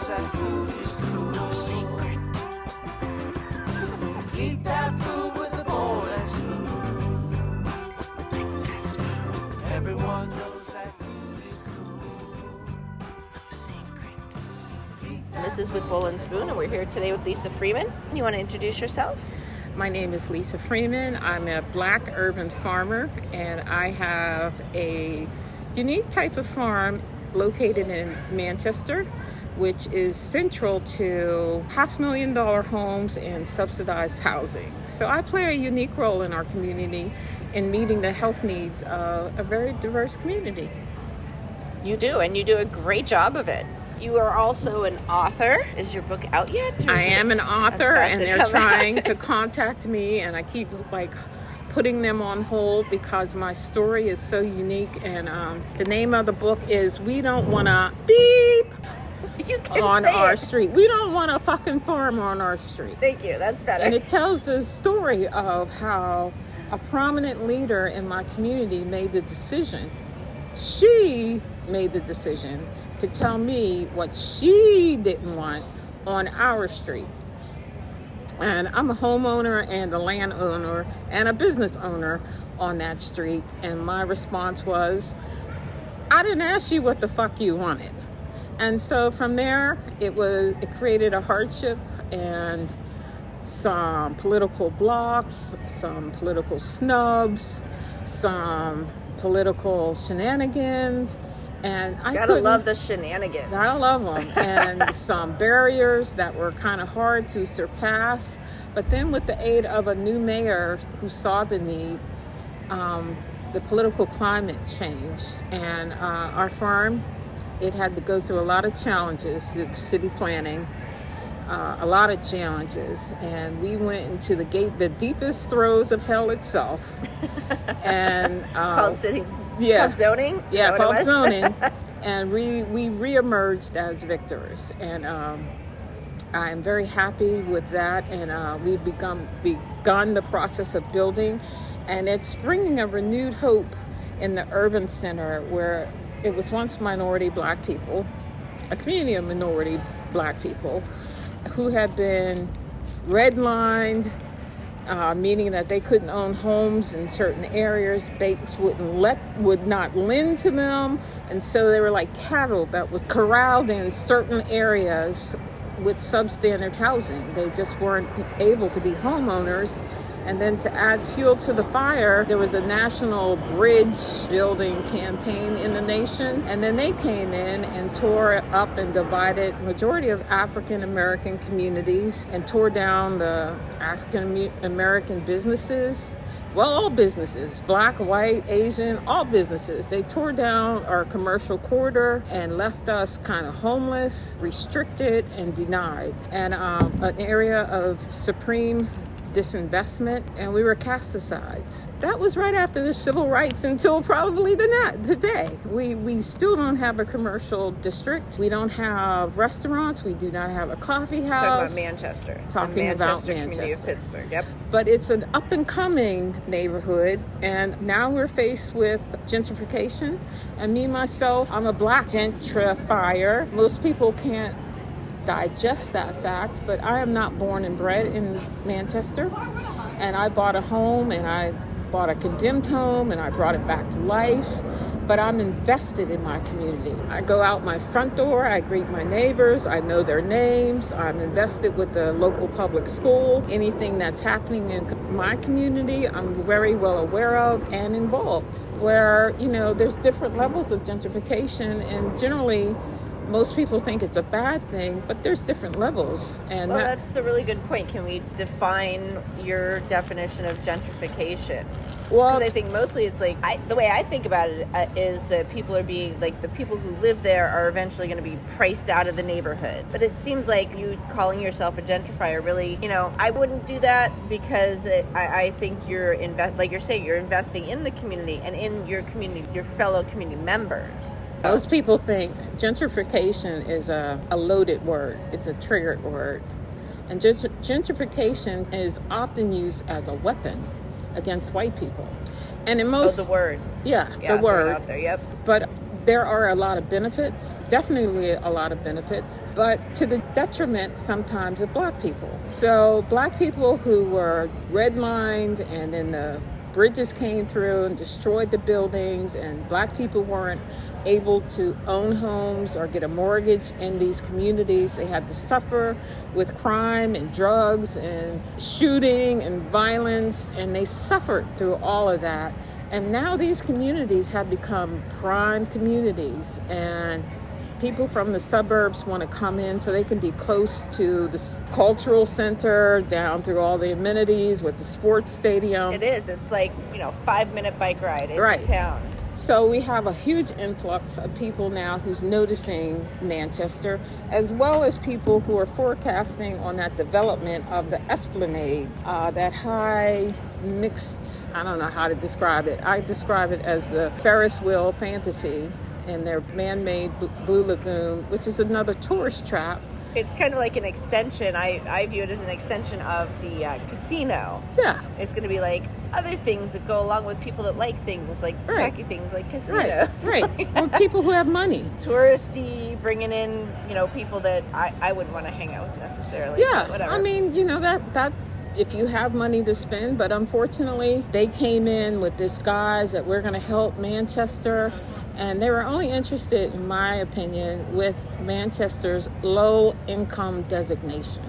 that food is cool. No secret. Eat that food with a bowl and spoon. Everyone knows that food is cool. No secret. This is with Bowl and Spoon, and we're here today with Lisa Freeman. You want to introduce yourself? My name is Lisa Freeman. I'm a Black urban farmer, and I have a unique type of farm located in Manchester, which is central to $500,000 homes and subsidized housing. So I play a unique role in our community in meeting the health needs of a very diverse community. You do, and you do a great job of it. You are also an author. Is your book out yet? I am an author, and they're trying to contact me, and I keep putting them on hold because my story is so unique. And the name of the book is "We Don't Want to Beep on Our Street." We don't want a fucking farm on our street. Thank you. That's better. And it tells the story of how a prominent leader in my community made the decision. She made the decision to tell me what she didn't want on our street. And I'm a homeowner and a landowner and a business owner on that street. And my response was, I didn't ask you what the fuck you wanted. And so from there, it created a hardship and some political blocks, some political snubs, some political shenanigans. And I gotta love the shenanigans. Gotta love them. And some barriers that were kind of hard to surpass. But then with the aid of a new mayor who saw the need, the political climate changed. And our farm, it had to go through a lot of challenges, city planning, a lot of challenges. And we went into the deepest throes of hell itself. And called zoning? Yeah, called zoning. And we reemerged as victors. And I'm very happy with that. And we've begun the process of building. And it's bringing a renewed hope in the urban center where it was once minority Black people, a community of minority Black people who had been redlined, meaning that they couldn't own homes in certain areas. Banks would not lend to them, and so they were like cattle that was corralled in certain areas with substandard housing. They just weren't able to be homeowners. And then to add fuel to the fire, there was a national bridge building campaign in the nation. And then they came in and tore up and divided the majority of African American communities and tore down the African American businesses. Well, all businesses, Black, white, Asian, all businesses. They tore down our commercial corridor and left us kind of homeless, restricted, and denied. And an area of supreme disinvestment, and we were cast aside. That was right after the civil rights until probably today. We still don't have a commercial district. We don't have restaurants. We do not have a coffee house. Talking about Manchester. Community of Pittsburgh, yep. But it's an up-and-coming neighborhood, and now we're faced with gentrification. And me, myself, I'm a Black gentrifier. Most people can't digest that fact, but I am not born and bred in Manchester, and I bought a home, and I bought a condemned home, and I brought it back to life. But I'm invested in my community. I go out my front door, I greet my neighbors, I know their names, I'm invested with the local public school. Anything that's happening in my community, I'm very well aware of and involved. Where, there's different levels of gentrification, and generally most people think it's a bad thing, but there's different levels. And that's the really good point. Can we define your definition of gentrification? Well, because I think mostly it's like, the way I think about it is that people are being, like, the people who live there are eventually going to be priced out of the neighborhood. But it seems like you calling yourself a gentrifier really, I wouldn't do that because I think like you're saying, you're investing in the community and in your community, your fellow community members. Most people think gentrification is a loaded word. It's a triggered word. And gentrification is often used as a weapon against white people. And in most... the word. Yeah, the word. Out there, yep. But There are a lot of benefits, definitely a lot of benefits, but to the detriment sometimes of Black people. So Black people who were redlined, and then the bridges came through and destroyed the buildings, and Black people weren't able to own homes or get a mortgage in these communities. They had to suffer with crime and drugs and shooting and violence, and they suffered through all of that. And now these communities have become prime communities, and people from the suburbs want to come in so they can be close to the cultural center, down through all the amenities with the sports stadium. It is. It's like, 5-minute bike ride into Right. town. So we have a huge influx of people now who's noticing Manchester, as well as people who are forecasting on that development of the Esplanade, that high mixed, I don't know how to describe it. I describe it as the Ferris wheel fantasy and their man-made Blue Lagoon, which is another tourist trap. It's kind of like an extension. I view it as an extension of the casino. Yeah. It's going to be like other things that go along with people that like things, like Right. tacky things like casinos. Right. Or people who have money. Touristy, bringing in, people that I wouldn't want to hang out with necessarily. Yeah. But whatever. I mean, that if you have money to spend, but unfortunately they came in with this guise that we're going to help Manchester. And they were only interested, in my opinion, with Manchester's low income designation.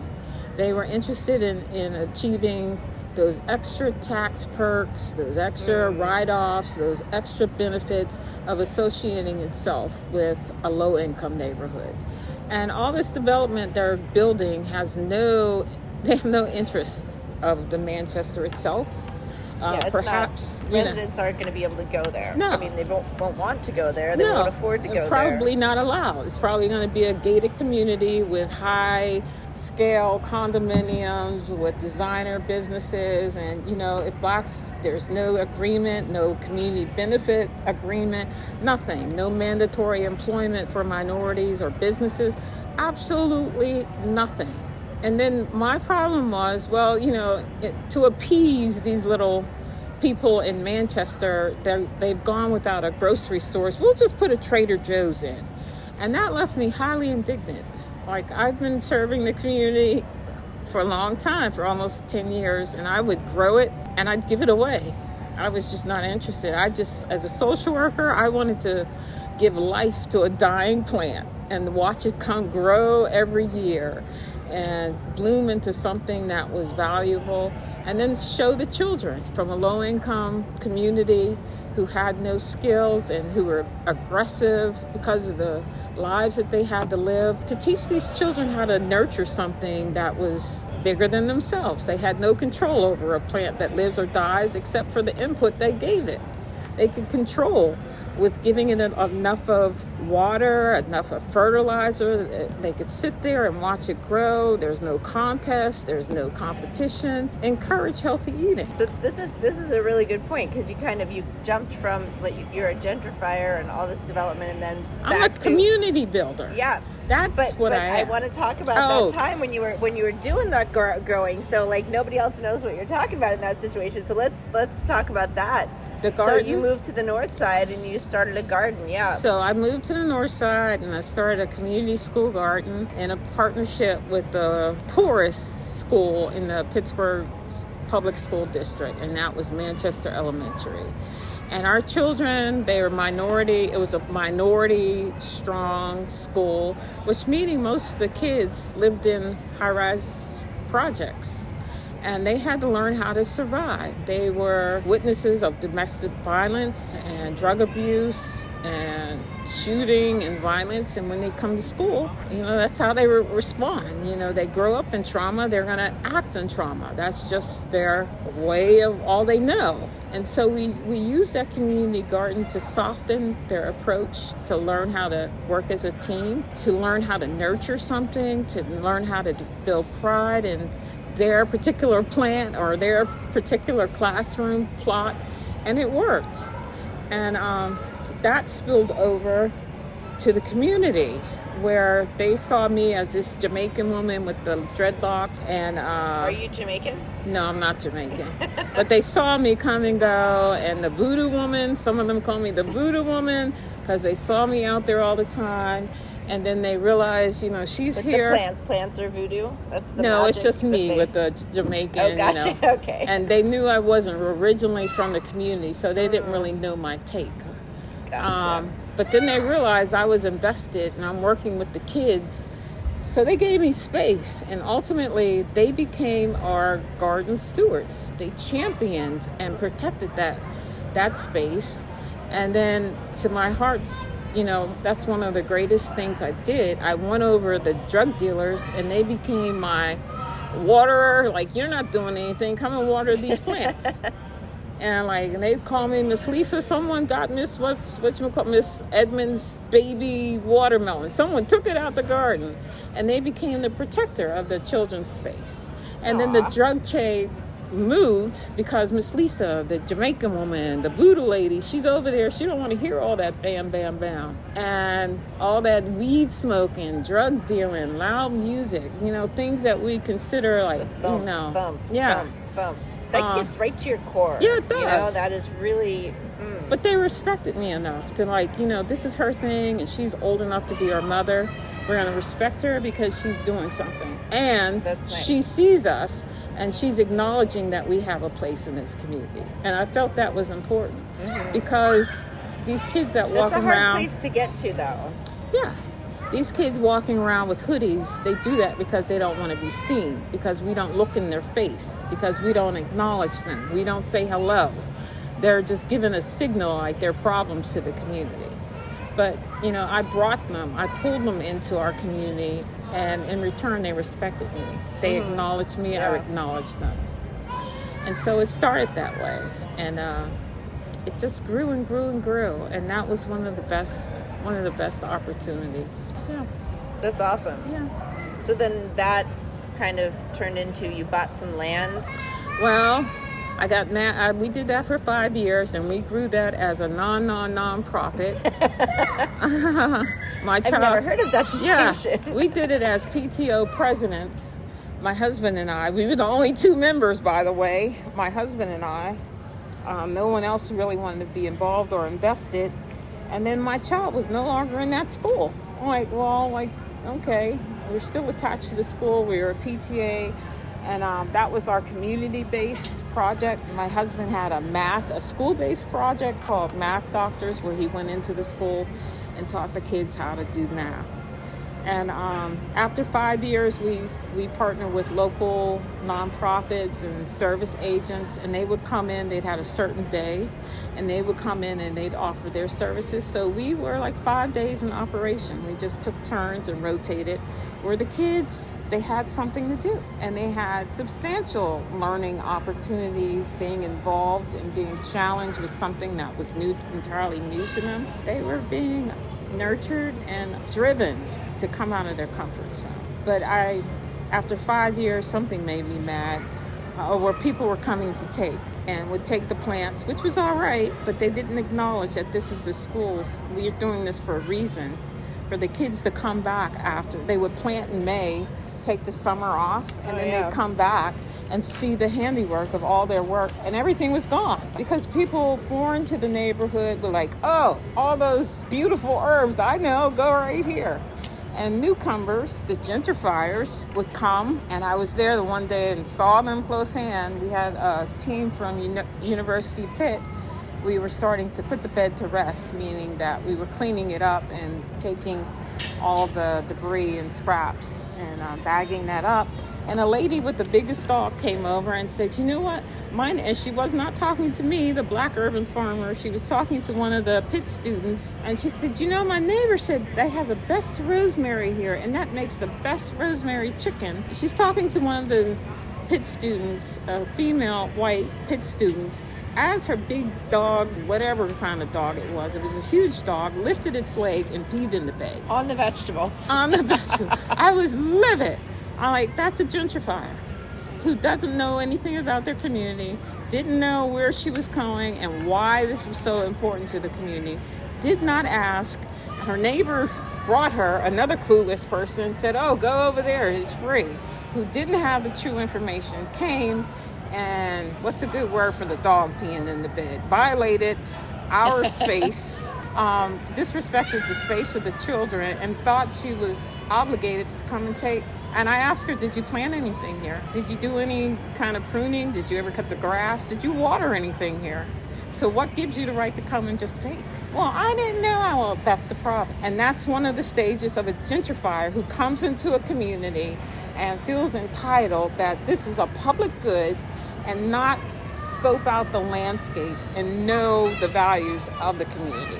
They were interested in achieving those extra tax perks, those extra write-offs, those extra benefits of associating itself with a low income neighborhood. And all this development they're building they have no interest of the Manchester itself. It's Perhaps not, residents aren't going to be able to go there. No. I mean, they won't want to go there. They won't afford to go there. Probably not allowed. It's probably going to be a gated community with high scale condominiums with designer businesses. And, if Blacks, there's no agreement, no community benefit agreement, nothing, no mandatory employment for minorities or businesses, absolutely nothing. And then my problem was, to appease these little people in Manchester, they've gone without a grocery stores. We'll just put a Trader Joe's in. And that left me highly indignant. Like, I've been serving the community for a long time, for almost 10 years, and I would grow it and I'd give it away. I was just not interested. As a social worker, I wanted to give life to a dying plant and watch it grow every year and bloom into something that was valuable, and then show the children from a low-income community who had no skills and who were aggressive because of the lives that they had to live, to teach these children how to nurture something that was bigger than themselves. They had no control over a plant that lives or dies except for the input they gave it. They could control with giving it enough of water, enough of fertilizer. They could sit there and watch it grow. There's no contest. There's no competition. Encourage healthy eating. So this is a really good point, because you jumped from, like, you're a gentrifier and all this development, and then I'm a community builder. Yeah. That's what I am. I want to talk about that time when you were doing that growing. So, like, nobody else knows what you're talking about in that situation. So let's talk about that. The garden. So you moved to the north side and you started a garden, yeah. So I moved to the north side and I started a community school garden in a partnership with the poorest school in the Pittsburgh Public School District, and that was Manchester Elementary. And our children, they were minority. It was a minority strong school, which meaning most of the kids lived in high-rise projects. And they had to learn how to survive. They were witnesses of domestic violence and drug abuse and shooting and violence. And when they come to school, that's how they respond. They grow up in trauma. They're going to act in trauma. That's just their way of all they know. And so we use that community garden to soften their approach, to learn how to work as a team, to learn how to nurture something, to learn how to build pride in their particular plant or their particular classroom plot. And it worked. And that spilled over to the community, where they saw me as this Jamaican woman with the dreadlocks. And are you Jamaican? No, I'm not Jamaican. But they saw me come and go, and the voodoo woman, some of them call me the voodoo woman because they saw me out there all the time. And then they realized, she's With here. The plants are voodoo? That's the No, magic it's just that me they... with the Jamaican. Oh, gotcha. Okay. And they knew I wasn't originally from the community, so they didn't really know my take. Gotcha. But then they realized I was invested and I'm working with the kids. So they gave me space, and ultimately they became our garden stewards. They championed and protected that space. And then to my heart's, that's one of the greatest things I did. I won over the drug dealers and they became my waterer. Like, you're not doing anything. Come and water these plants. And they call me Miss Lisa. Someone got Miss Edmond's baby watermelon. Someone took it out the garden, and they became the protector of the children's space. And then the drug trade moved because Miss Lisa, the Jamaican woman, the voodoo lady, she's over there. She don't want to hear all that bam, bam, bam, and all that weed smoking, drug dealing, loud music. Things that we consider like Thump. That gets right to your core. Yeah, it does. That is really... But they respected me enough to this is her thing, and she's old enough to be our mother. We're going to respect her because she's doing something. And That's nice. She sees us, and she's acknowledging that we have a place in this community. And I felt that was important because these kids that walk around... That's a hard place to get to, though. Yeah. These kids walking around with hoodies, they do that because they don't want to be seen, because we don't look in their face, because we don't acknowledge them. We don't say hello. They're just giving a signal like they're problems to the community. But, I brought them, I pulled them into our community, and in return, they respected me. They acknowledged me, I acknowledged them. And so it started that way. And it just grew and grew and grew. And that was one of the best opportunities. Yeah. That's awesome. Yeah. So then that kind of turned into, you bought some land? Well, we did that for 5 years, and we grew that as a non-profit. I've never heard of that distinction. Yeah, we did it as PTO presidents. My husband and I, we were the only 2 members, by the way, my husband and I. No one else really wanted to be involved or invested. And then my child was no longer in that school. I'm okay, we're still attached to the school. We were a PTA, and that was our community-based project. My husband had a school-based project called Math Doctors, where he went into the school and taught the kids how to do math. And after 5 years, we partnered with local nonprofits and service agents, and they would come in. They'd had a certain day, and they would come in and they'd offer their services. So we were like 5 days in operation. We just took turns and rotated, where the kids, they had something to do, and they had substantial learning opportunities, being involved and being challenged with something that was entirely new to them. They were being nurtured and driven to come out of their comfort zone. But after 5 years, something made me mad, where people were coming to take and would take the plants, which was all right, but they didn't acknowledge that this is the schools. We're doing this for a reason, for the kids to come back after. They would plant in May, take the summer off, and they'd come back and see the handiwork of all their work, and everything was gone because people foreign to the neighborhood were like, oh, all those beautiful herbs, I know, go right here. And newcomers, the gentrifiers, would come, and I was there the one day and saw them close hand. We had a team from University Pitt. We were starting to put the bed to rest, meaning that we were cleaning it up and taking all the debris and scraps and bagging that up. And a lady with the biggest dog came over and said, you know what? And she was not talking to me, the black urban farmer. She was talking to one of the Pitt students. And she said, my neighbor said they have the best rosemary here, and that makes the best rosemary chicken. She's talking to one of the Pitt students, a female white Pitt student, as her big dog, whatever kind of dog it was a huge dog, lifted its leg and peed in the bag. On the vegetables. On the vegetables. I was livid. I'm like, that's a gentrifier who doesn't know anything about their community, didn't know where she was going and why this was so important to the community, did not ask. Her neighbor brought her, another clueless person, and said, oh, go over there, it's free, who didn't have the true information, came and what's a good word for the dog peeing in the bed? Violated our space, disrespected the space of the children, and thought she was obligated to come and take. And I asked her, did you plant anything here? Did you do any kind of pruning? Did you ever cut the grass? Did you water anything here? So what gives you the right to come and just take? Well, I didn't know. Well, that's the problem. And that's one of the stages of a gentrifier who comes into a community and feels entitled that this is a public good and not scope out the landscape and know the values of the community.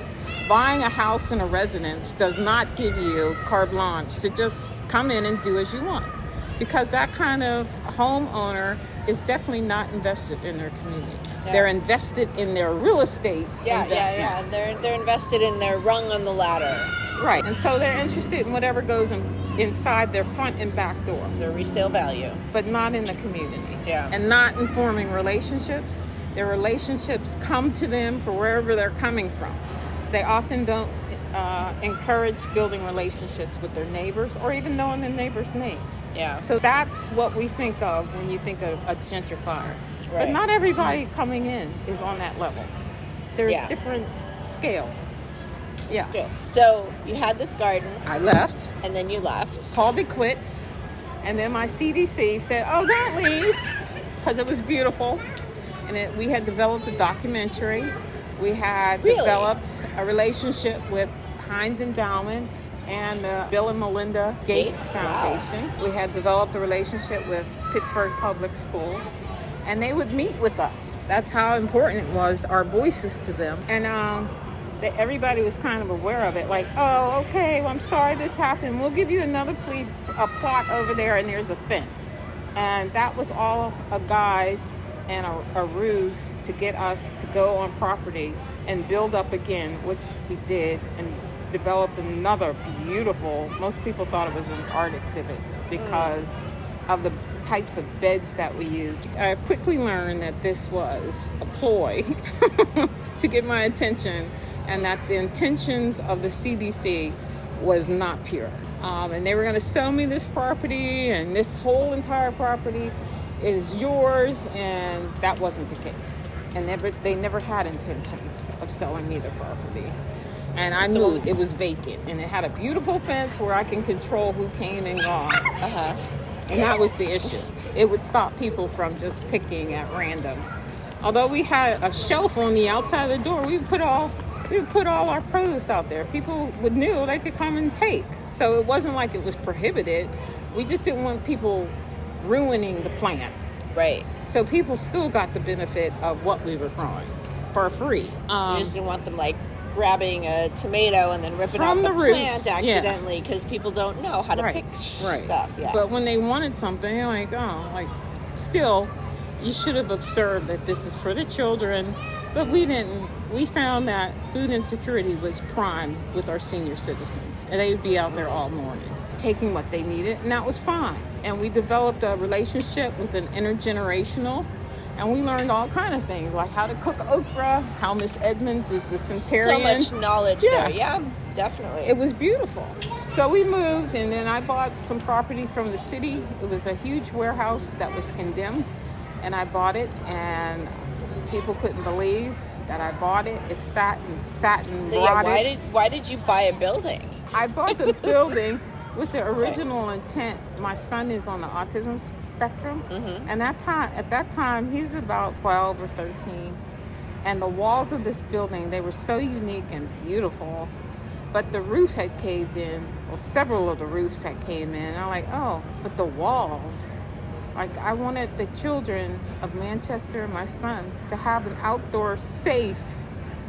Buying a house and a residence does not give you carte blanche to just come in and do as you want, because that kind of homeowner is definitely not invested in their community. Yeah. They're invested in their real estate investment. Yeah. They're invested in their rung on the ladder. Right, and so they're interested in whatever goes inside their front and back door. Their resale value. But not in the community. Yeah. And not in forming relationships. Their relationships come to them for wherever they're coming from. They often don't encourage building relationships with their neighbors or even knowing the neighbors' names. Yeah. So that's what we think of when you think of a gentrifier. Right. But not everybody coming in is on that level. There's different scales. Yeah. Good. So you had this garden. I left. And then you left. Called it quits. And then my CDC said, oh, don't leave, because it was beautiful. And we had developed a documentary. We had developed a relationship with Heinz Endowments and the Bill and Melinda Gates Foundation. Wow. We had developed a relationship with Pittsburgh Public Schools, and they would meet with us. That's how important it was, our voices to them. And everybody was kind of aware of it, like, oh, okay, well, I'm sorry this happened. We'll give you another a plot over there, and there's a fence. And that was all a guise and a ruse to get us to go on property and build up again, which we did, and developed another beautiful, most people thought it was an art exhibit because of the types of beds that we used. I quickly learned that this was a ploy to get my attention, and that the intentions of the CDC was not pure. And they were going to sell me this property, and this whole entire property is yours, and that wasn't the case. And they never had intentions of selling me the property. And I knew it was vacant, and it had a beautiful fence where I can control who came and gone. And that was the issue. It would stop people from just picking at random. Although we had a shelf on the outside of the door, we would put all our produce out there. People knew they could come and take. So it wasn't like it was prohibited. We just didn't want people ruining the plant. Right. So people still got the benefit of what we were growing for free. You just didn't want them like grabbing a tomato and then ripping off the plant accidentally, because people don't know how to pick stuff. Yeah. But when they wanted something, they're like, still, you should have observed that this is for the children. But we didn't. We found that food insecurity was prime with our senior citizens, and they would be out there all morning taking what they needed, and that was fine. And we developed a relationship with an intergenerational, and we learned all kind of things, like how to cook okra, how Miss Edmonds is the centenarian. So much knowledge there. Yeah, definitely. It was beautiful. So we moved, and then I bought some property from the city. It was a huge warehouse that was condemned, and I bought it, and people couldn't believe that I bought it. It sat and rotted. Why did you buy a building? I bought the building with the original intent. My son is on the autism spectrum, and at that time he was about 12 or 13, and the walls of this building, they were so unique and beautiful, but the roof had caved in. Well, several of the roofs had came in, and I'm like, oh, but the walls. Like, I wanted the children of Manchester, my son, to have an outdoor safe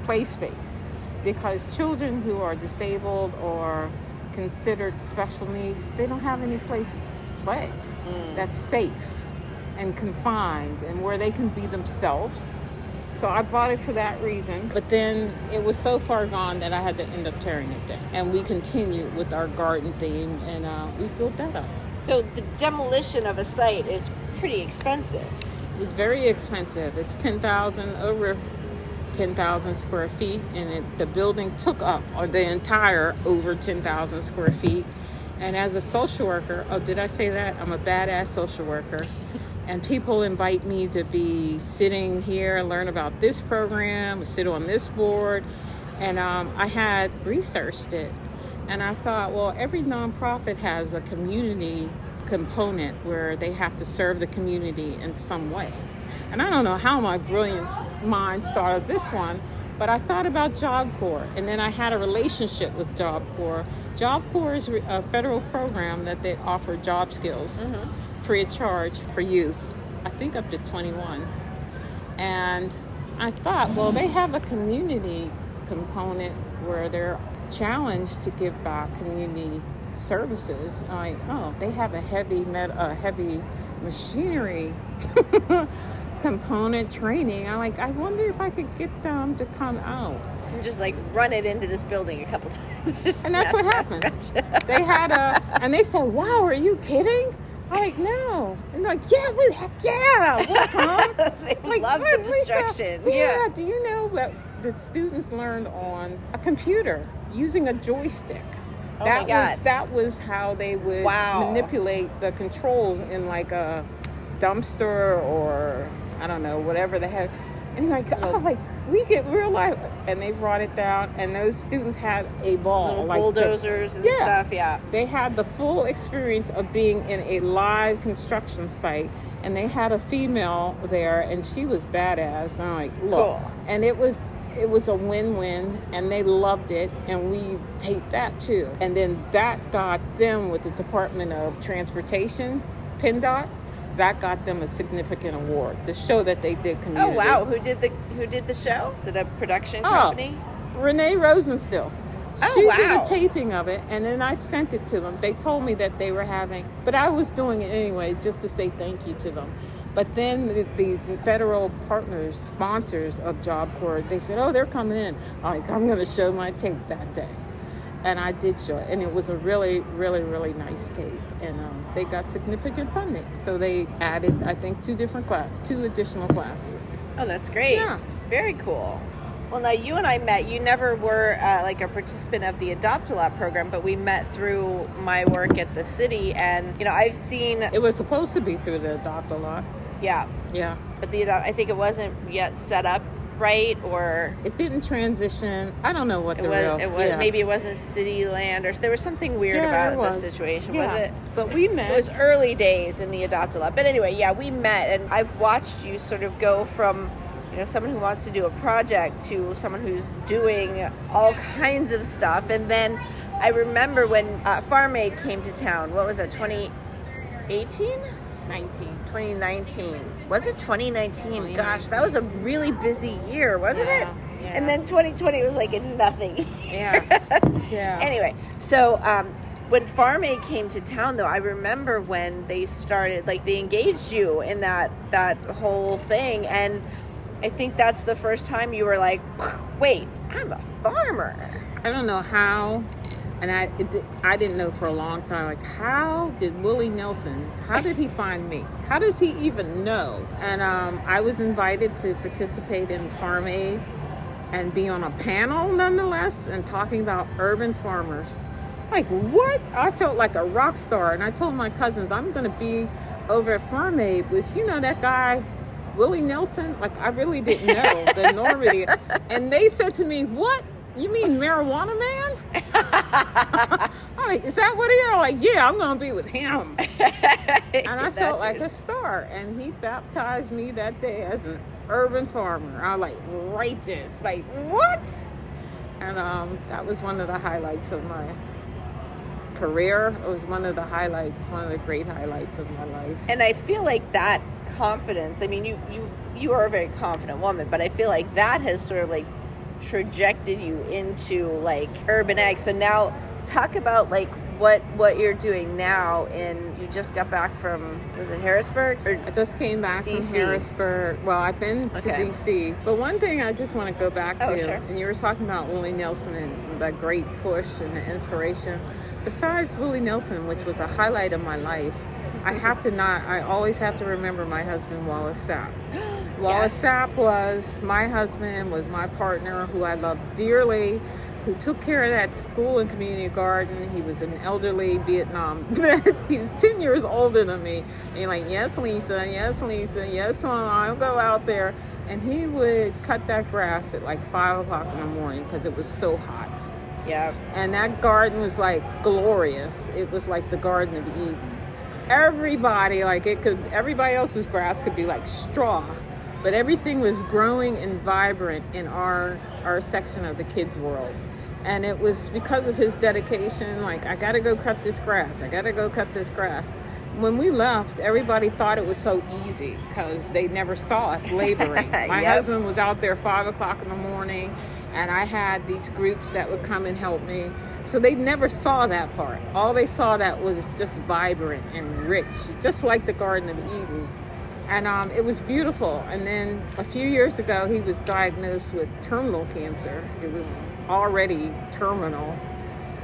play space, because children who are disabled or considered special needs, they don't have any place to play that's safe and confined and where they can be themselves. So I bought it for that reason. But then it was so far gone that I had to end up tearing it down. And we continued with our garden theme, and we built that up. So the demolition of a site is pretty expensive. It was very expensive. It's over 10,000 square feet, and the building took up the entire over 10,000 square feet. And as a social worker, did I say that? I'm a badass social worker. And people invite me to be sitting here and learn about this program, sit on this board. And I had researched it. And I thought, well, every nonprofit has a community component where they have to serve the community in some way. And I don't know how my brilliant mind started this one, but I thought about Job Corps. And then I had a relationship with Job Corps. Job Corps is a federal program that they offer job skills free of charge for youth, I think up to 21. And I thought, well, they have a community component where they're challenged to give back community services. I'm like, oh, they have a heavy machinery component training. I'm like, I wonder if I could get them to come out. And just like run it into this building a couple times. And that's what happened. They had and they said, wow, are you kidding? I'm like, no. And they're like, yeah, we'll come. They like, love the distraction. Yeah, do you know what the students learned on a computer using a joystick? Oh my God. That was how they would manipulate the controls in like a dumpster or I don't know, whatever the heck. And we get real life. And they brought it down, and those students had a ball. Little bulldozers and stuff, yeah. They had the full experience of being in a live construction site, and they had a female there, and she was badass. And I'm like, look. Cool. And it was a win-win, and they loved it, and we taped that too. And then that got them with the Department of Transportation, PennDOT. That got them a significant award. The show that they did community. Oh wow! Who did the show? Is it a production company? Renee Rosenstiel. Oh, She wow. did a taping of it, and then I sent it to them. They told me that they were having, but I was doing it anyway just to say thank you to them. But then these federal partners, sponsors of Job Corps, they said, oh, they're coming in. I'm going to show my tape that day. And I did show it, and it was a really, really, really nice tape. And they got significant funding, so they added, I think, two additional classes. Oh, that's great. Yeah. Very cool. Well, now you and I met. You never were like a participant of the Adopt-A-Lot program, but we met through my work at the city. And I've seen. It was supposed to be through the Adopt-A-Lot. Yeah. Yeah. But I think it wasn't yet set up right, or it didn't transition. I don't know what it was. Maybe it wasn't city land, or there was something weird about the situation. Yeah. Was it? But we met. It was early days in the Adopt-A-Lot. But anyway, yeah, we met, and I've watched you sort of go from someone who wants to do a project to someone who's doing all kinds of stuff. And then I remember when Farm Aid came to town. What was that? 2018. 2019. Was it 2019? Gosh, that was a really busy year, wasn't it? Yeah. And then 2020 was like nothing. Yeah. Yeah. Anyway, so when Farm Aid came to town, though, I remember when they started, like, they engaged you in that whole thing, and I think that's the first time you were like, wait, I'm a farmer. I don't know how. And I didn't know for a long time, like, how did Willie Nelson, how did he find me? How does he even know? And I was invited to participate in Farm Aid and be on a panel, nonetheless, and talking about urban farmers. Like, what? I felt like a rock star. And I told my cousins, I'm going to be over at Farm Aid with, that guy, Willie Nelson. Like, I really didn't know the enormity. And they said to me, what? You mean Marijuana Man? I'm like, is that what he is? I'm like, yeah, I'm going to be with him. And I felt like a star. And he baptized me that day as an urban farmer. I was like, righteous. Like, what? And that was one of the highlights of my career. It was one of the great highlights of my life. And I feel like that confidence, I mean, you are a very confident woman, but I feel like that has sort of like trajected you into like urban ag. So now talk about like what you're doing now. And you just got back from, was it Harrisburg? Or I just came back DC? From Harrisburg. Well, I've been to DC. But one thing I just want to go back to, sure. And you were talking about Willie Nelson and the great push and the inspiration. Besides Willie Nelson, which was a highlight of my life, I always have to remember my husband, Wallace Sapp. Wallace Sapp was my husband, was my partner, who I loved dearly who took care of that school and community garden. He was an elderly Vietnam vet. He was 10 years older than me. And he's like, yes, Lisa, yes, Mom, I'll go out there. And he would cut that grass at like 5 o'clock in the morning because it was so hot. Yeah. And that garden was like glorious. It was like the Garden of Eden. Everybody, everybody else's grass could be like straw, but everything was growing and vibrant in our section of the kids' world. And it was because of his dedication, like, I got to go cut this grass. When we left, everybody thought it was so easy because they never saw us laboring. My husband was out there 5 o'clock in the morning, and I had these groups that would come and help me. So they never saw that part. All they saw that was just vibrant and rich, just like the Garden of Eden. And it was beautiful. And then a few years ago, he was diagnosed with terminal cancer. It was already terminal.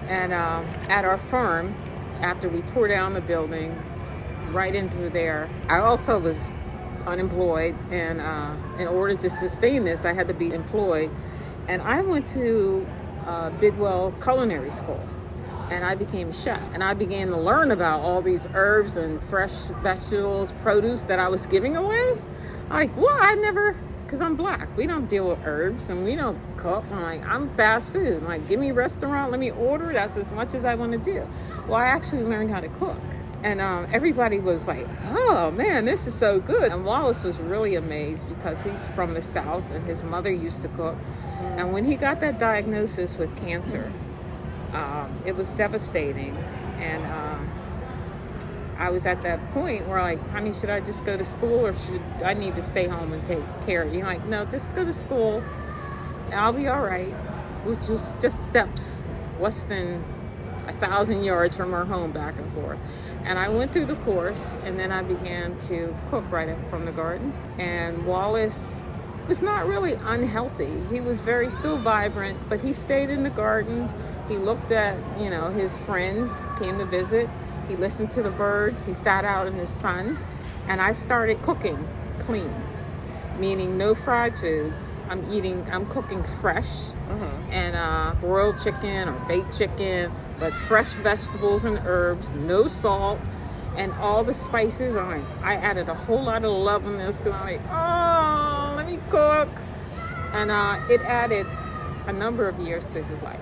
And at our farm, after we tore down the building, right in through there, I also was unemployed. And in order to sustain this, I had to be employed. And I went to Bidwell Culinary School. And I became a chef. And I began to learn about all these herbs and fresh vegetables, produce that I was giving away. Because I'm black. We don't deal with herbs and we don't cook. I'm fast food. Give me a restaurant, let me order. That's as much as I want to do. Well, I actually learned how to cook. And everybody was like, oh man, this is so good. And Wallace was really amazed because he's from the South and his mother used to cook. And when he got that diagnosis with cancer, it was devastating. And I was at that point where honey, should I just go to school or should I need to stay home and take care of you? No, just go to school and I'll be all right, which was just steps less than 1,000 yards from our home back and forth. And I went through the course and then I began to cook right up from the garden. And Wallace was not really unhealthy. He was still vibrant, but he stayed in the garden. He looked at, his friends came to visit. He listened to the birds. He sat out in the sun. And I started cooking clean, meaning no fried foods. I'm cooking fresh and broiled chicken or baked chicken, but fresh vegetables and herbs, no salt, and all the spices. I added a whole lot of love in this because I'm let me cook. And it added a number of years to his life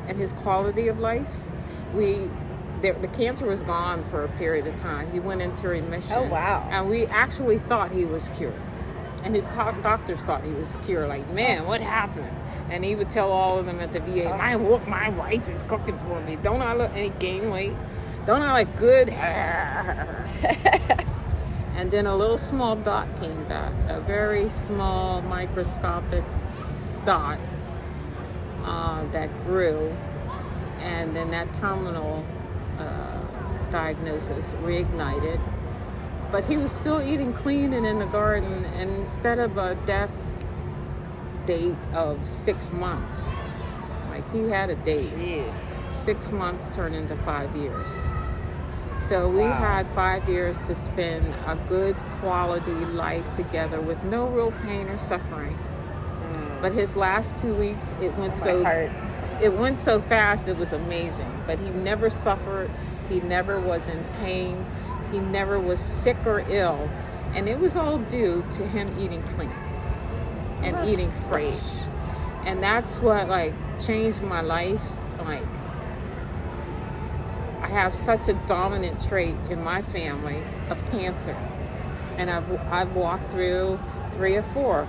and his quality of life. The cancer was gone for a period of time. He went into remission. Oh, wow. And we actually thought he was cured. And his doctors thought he was cured. Man, what happened? And he would tell all of them at the VA, my wife is cooking for me. Don't I look any gain weight? Don't I like good hair? And then a little small dot came back, a very small microscopic dot that grew. And then that terminal diagnosis reignited. But he was still eating clean and in the garden. And instead of a death date of 6 months, he had a date. Jeez. 6 months turned into 5 years. So we had 5 years to spend a good quality life together with no real pain or suffering. But his last 2 weeks, it went so fast, it was amazing. But he never suffered. He never was in pain. He never was sick or ill. And it was all due to him eating clean and eating fresh. And that's what changed my life. I have such a dominant trait in my family of cancer. And I've walked through 3 or 4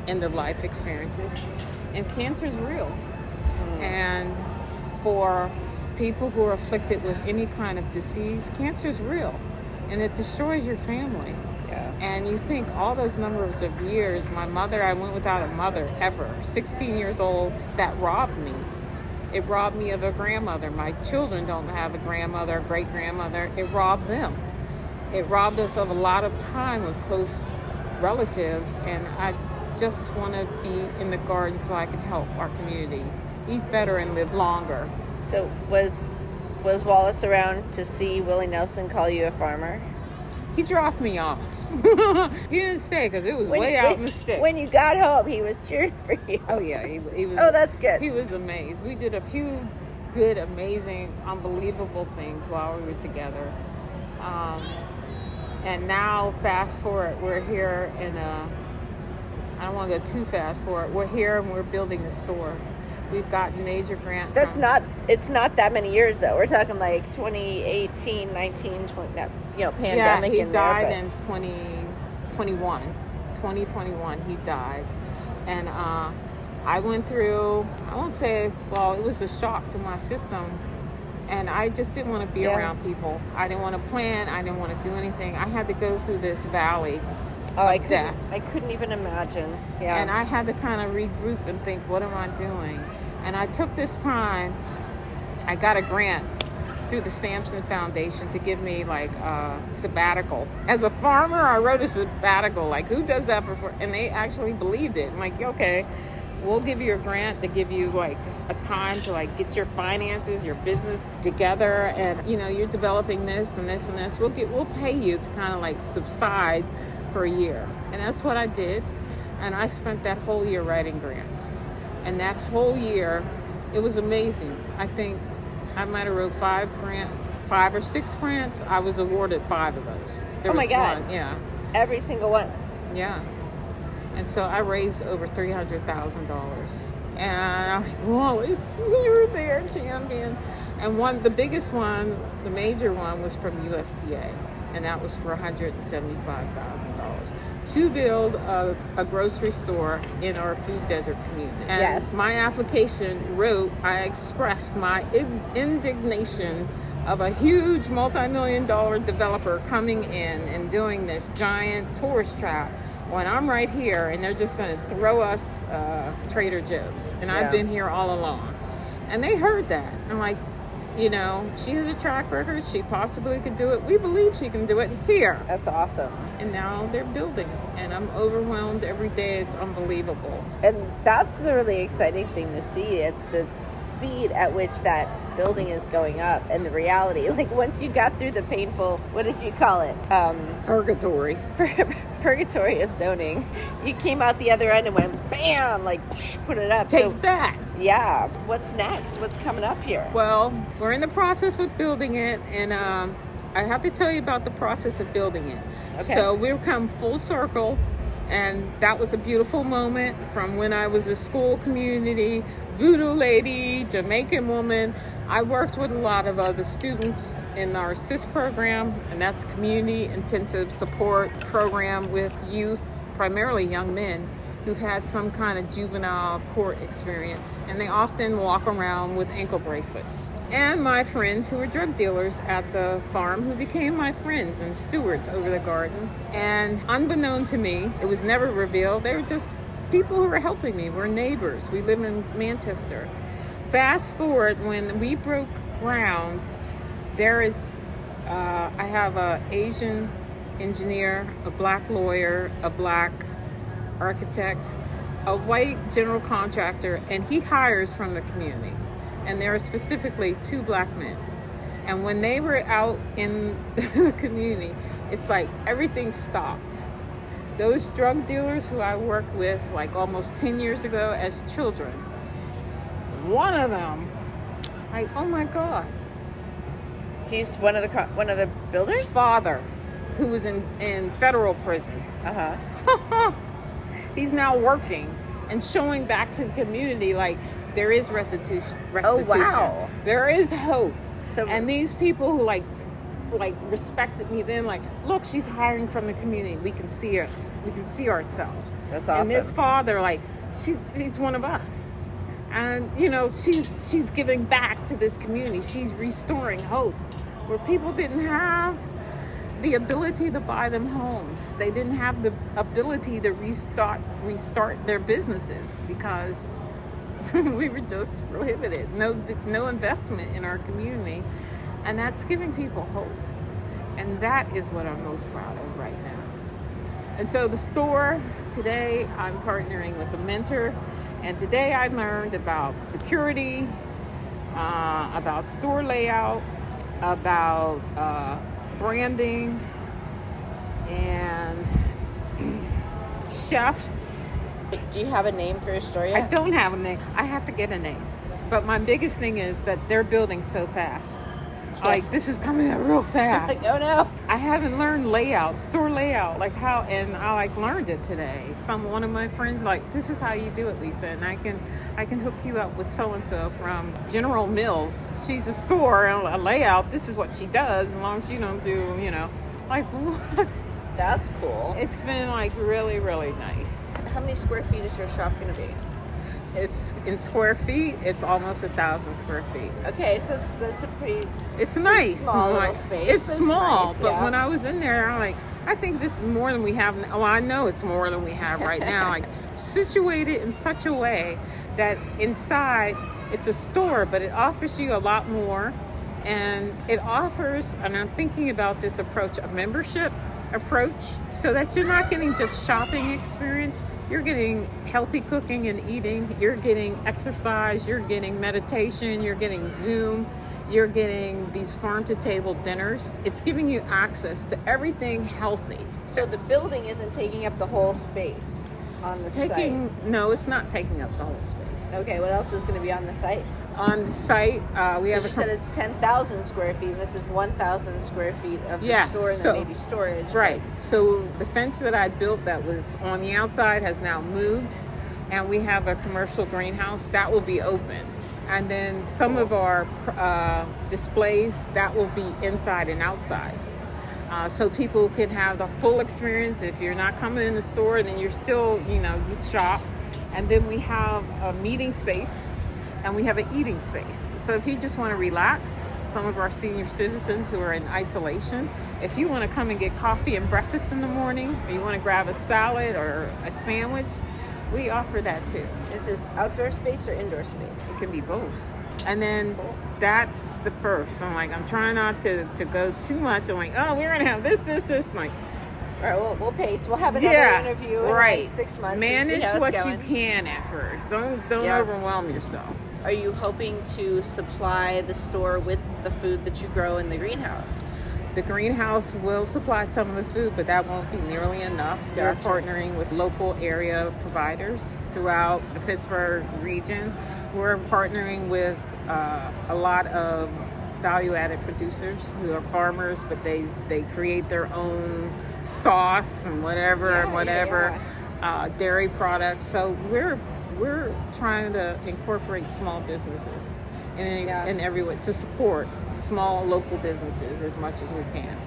end-of-life experiences. And cancer is real. And for people who are afflicted with any kind of disease, cancer is real. And it destroys your family. Yeah. And you think all those numbers of years, I went without a mother ever. 16 years old, that robbed me. It robbed me of a grandmother. My children don't have a grandmother, a great-grandmother. It robbed them. It robbed us of a lot of time with close relatives. And I just want to be in the garden so I can help our community eat better and live longer. So was Wallace around to see Willie Nelson call you a farmer? He dropped me off. He didn't stay because it was way out in the sticks. When you got home, he was cheering for you. Oh yeah, he was. Oh, that's good. He was amazed. We did a few good, amazing, unbelievable things while we were together. And now, fast forward, we're here in I don't want to go too fast forward. We're here and we're building a store. We've gotten major grant. It's not that many years though. We're talking like 2018, 19, 20, pandemic. Yeah, he in died there, in 2021. 2021, he died. And I went through, I won't say, well, it was a shock to my system. And I just didn't want to be around people. I didn't want to plan. I didn't want to do anything. I had to go through this valley of death. I couldn't even imagine. Yeah. And I had to kind of regroup and think, what am I doing? And I took this time. I got a grant through the Sampson Foundation to give me like a sabbatical. As a farmer, I wrote a sabbatical. Like, who does that for? And they actually believed it. I'm like, okay, we'll give you a grant to give you like a time to like get your finances, your business together, and you're developing this and this and this. We'll pay you to kind of like subside for a year. And that's what I did. And I spent that whole year writing grants. And that whole year, it was amazing. I think I might have wrote 5 or 6 grants. I was awarded 5 of those. Oh my God. One, yeah. Every single one. Yeah. And so I raised over $300,000. And I was like, whoa, you're there, champion. And the biggest one, the major one, was from USDA. And that was for $175,000 to build a grocery store in our food desert community. And yes. My application I expressed my indignation of a huge multi-million-dollar developer coming in and doing this giant tourist trap when I'm right here and they're just going to throw us Trader Joe's. And I've been here all along. And they heard that. I'm like, she has a track record. She possibly could do it. We believe she can do it here. That's awesome. And now they're building. And I'm overwhelmed every day. It's unbelievable. And that's the really exciting thing to see. It's the speed at which that building is going up and the reality. Like once you got through the painful, what did you call it? Purgatory. Purgatory of zoning. You came out the other end and went bam, like put it up. Take that. Yeah. What's next? What's coming up here? Well, we're in the process of building it, and I have to tell you about the process of building it. Okay. So we've come full circle, and that was a beautiful moment from when I was a school community, voodoo lady, Jamaican woman. I worked with a lot of other students in our SIS program, and that's Community Intensive Support Program with youth, primarily young men, who've had some kind of juvenile court experience, and they often walk around with ankle bracelets. And my friends who were drug dealers at the farm who became my friends and stewards over the garden. And unbeknown to me, it was never revealed, they were just people who were helping me. We're neighbors. We live in Manchester. Fast forward, when we broke ground, there is, I have an Asian engineer, a black lawyer, a black architect, a white general contractor, and he hires from the community. And there are specifically 2 black men. And when they were out in the community, it's like everything stopped. Those drug dealers who I worked with like almost 10 years ago as children, one of them, like, oh my God. He's one of the builders? His father, who was in federal prison. Uh-huh. He's now working and showing back to the community like there is restitution. Oh, wow. There is hope. So, and these people who like respected me then, like, look, she's hiring from the community. We can see us. We can see ourselves. That's awesome. And this father, like, he's one of us. And, she's giving back to this community. She's restoring hope where people didn't have the ability to buy them homes. They didn't have the ability to restart their businesses because we were just prohibited. No investment in our community. And that's giving people hope. And that is what I'm most proud of right now. And so the store, today I'm partnering with a mentor. And today I learned about security, about store layout, about branding, and chefs. Do you have a name for your store I yet? don't have a name. I have to get a name. But my biggest thing is that they're building so fast. Like, this is coming up real fast. Like, oh no. I haven't learned layout, store layout, like how, and I like learned it today. One of my friends like, this is how you do it, Lisa, and I can hook you up with so and so from General Mills. She's a store and a layout. This is what she does, as long as you don't do, like what? That's cool. It's been like really, really nice. How many square feet is your shop going to be? It's in square feet. It's almost 1,000 square feet. Okay, so that's a pretty. It's nice. Small little Like, space. It's small, nice, but yeah. when I was in there, I'm like, I think this is more than we have. Oh, I know it's more than we have right now. Like, situated in such a way that inside it's a store, but it offers you a lot more, and it offers. And I'm thinking about this approach, a membership approach, so that you're not getting just shopping experience. You're getting healthy cooking and eating. You're getting exercise. You're getting meditation. You're getting Zoom. You're getting these farm-to-table dinners. It's giving you access to everything healthy. So the building isn't taking up the whole space on the site? No, it's not taking up the whole space. Okay, what else is going to be on the site? On the site, we have You said it's 10,000 square feet, and this is 1,000 square feet of the Yeah, store, and so- then maybe storage. Right. So the fence that I built that was on the outside has now moved, and we have a commercial greenhouse that will be open. And then some of our displays that will be inside and outside. So people can have the full experience. If you're not coming in the store, then you're still, you shop. And then we have a meeting space, and we have an eating space. So if you just want to relax, some of our senior citizens who are in isolation, if you want to come and get coffee and breakfast in the morning, or you want to grab a salad or a sandwich, we offer that too. Is this outdoor space or indoor space? It can be both. And then that's the first. I'm trying not to go too much. I'm like, oh, we're going to have this. I'm like, All right, we'll pace. We'll have another interview in like 6 months. Manage and see how what it's you going. can at first. Don't Yeah. overwhelm yourself. Are you hoping to supply the store with the food that you grow in the greenhouse? The greenhouse will supply some of the food, but that won't be nearly enough. Gotcha. We're partnering with local area providers throughout the Pittsburgh region. We're partnering with a lot of value-added producers who are farmers, but they create their own sauce and whatever, dairy products. So we're trying to incorporate small businesses in every way to support small local businesses as much as we can.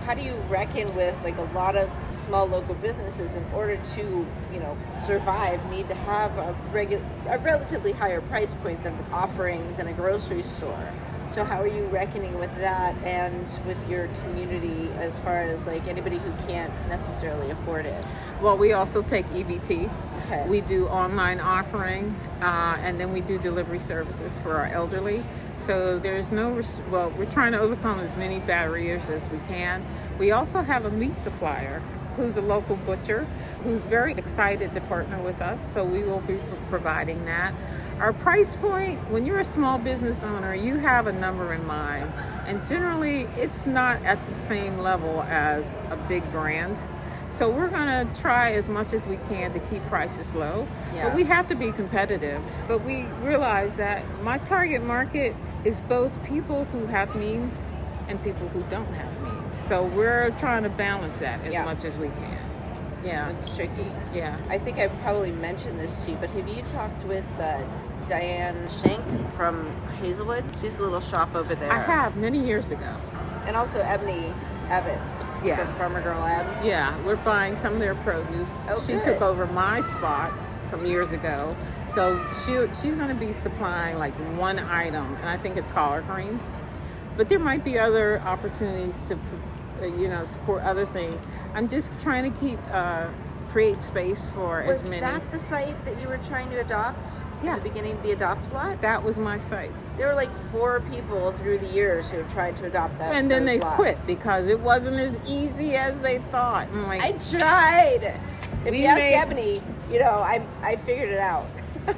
How do you reckon with like a lot of small local businesses in order to, survive, need to have a relatively higher price point than the offerings in a grocery store? So how are you reckoning with that and with your community as far as like anybody who can't necessarily afford it? Well, we also take EBT. Okay. We do online offering, and then we do delivery services for our elderly. So there's we're trying to overcome as many barriers as we can. We also have a meat supplier who's a local butcher who's very excited to partner with us. So we will be providing that. Our price point, when you're a small business owner, you have a number in mind. And generally, it's not at the same level as a big brand. So we're going to try as much as we can to keep prices low. Yeah. But we have to be competitive. But we realize that my target market is both people who have means and people who don't have means. So we're trying to balance that as much as we can. Yeah. It's tricky. Yeah. I think I probably mentioned this to you, but have you talked with Diane Schenk from Hazelwood? She's a little shop over there. I have many years ago. And also Ebony Evans from Farmer Girl Lab. Yeah, we're buying some of their produce. Oh, she good. took over my spot from years ago. So she's going to be supplying like one item, and I think it's collard greens. But there might be other opportunities to, support other things. I'm just trying to create space for as many. Was that the site that you were trying to adopt? Yeah. At the beginning of the adopt lot? That was my site. There were like 4 people through the years who have tried to adopt that. And then those they lots. quit because it wasn't as easy as they thought. I'm like, I tried. If We you ask made- Ebony, I figured it out.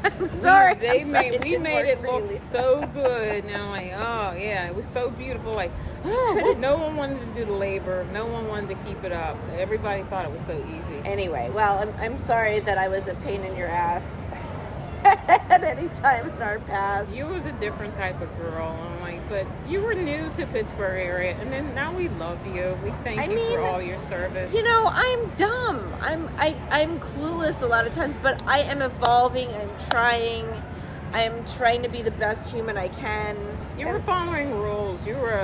I'm sorry. We I'm sorry, made didn't it work for you, look Lisa. so good. And I'm like, oh yeah, it was so beautiful. Like, oh, no one wanted to do the labor. No one wanted to keep it up. Everybody thought it was so easy. Anyway, well, I'm sorry that I was a pain in your ass at any time in our past. You was a different type of girl. I'm like, but you were new to Pittsburgh area, and then now we love you. We thank you for all your service. You know, I'm dumb. I'm clueless a lot of times, but I am evolving. I'm trying to be the best human I can. You were following rules. You were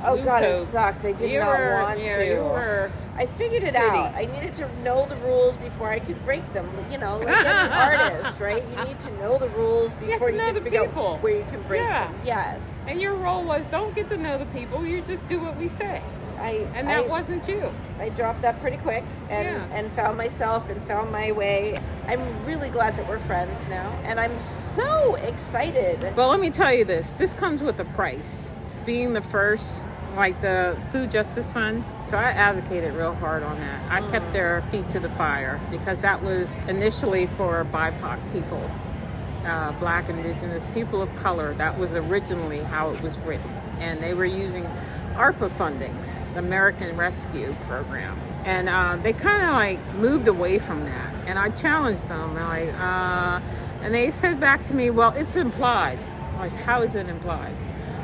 oh God, it sucked. I did not want to. You were. I figured it city. out. I needed to know the rules before I could break them. You know, like any artist, right? You need to know the rules before you can figure out where you can break them. Yes. And your role was don't get to know the people. You just do what we say. That wasn't you. I dropped that pretty quick and found myself and found my way. I'm really glad that we're friends now, and I'm so excited. Well, let me tell you this. This comes with a price. Being the first, like the Food Justice Fund. So I advocated real hard on that. I kept their feet to the fire because that was initially for BIPOC people, Black, Indigenous, people of color. That was originally how it was written. And they were using ARPA fundings, the American Rescue Program. And they kind of like moved away from that. And I challenged them. And they said back to me, well, it's implied. Like, how is it implied?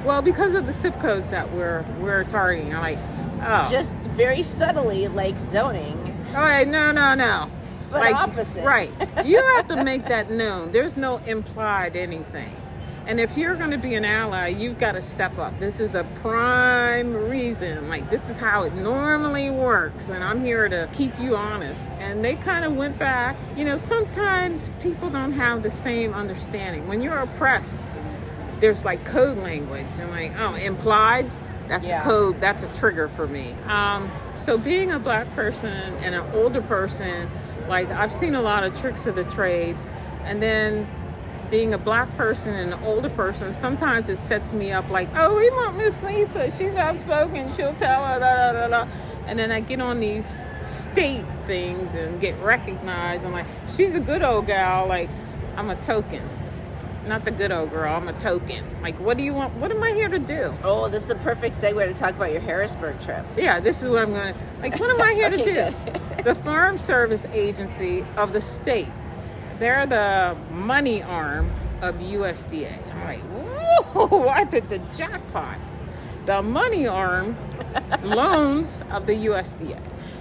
Well, because of the zip codes that we're targeting. I'm like, oh. Just very subtly, like zoning. Oh, no. But like, opposite. Right. You have to make that known. There's no implied anything. And if you're going to be an ally, you've got to step up. This is a prime reason. Like, this is how it normally works. And I'm here to keep you honest. And they kind of went back. You know, sometimes people don't have the same understanding. When you're oppressed, there's like code language. And like, oh, implied? That's a code. That's a trigger for me. So being a Black person and an older person, like, I've seen a lot of tricks of the trades. And then being a Black person and an older person, sometimes it sets me up like, oh, we want Miss Lisa. She's outspoken. She'll tell her, da, da, da, da. And then I get on these state things and get recognized. I'm like, she's a good old gal. Like, I'm a token. Not the good old girl. I'm a token. Like, what do you want? What am I here to do? Oh, this is a perfect segue to talk about your Harrisburg trip. Yeah, this is what I'm going to... Like, what am I here to do? Good. The Farm Service Agency of the state. They're the money arm of USDA. I'm like, whoa, I hit the jackpot. The money arm loans of the USDA.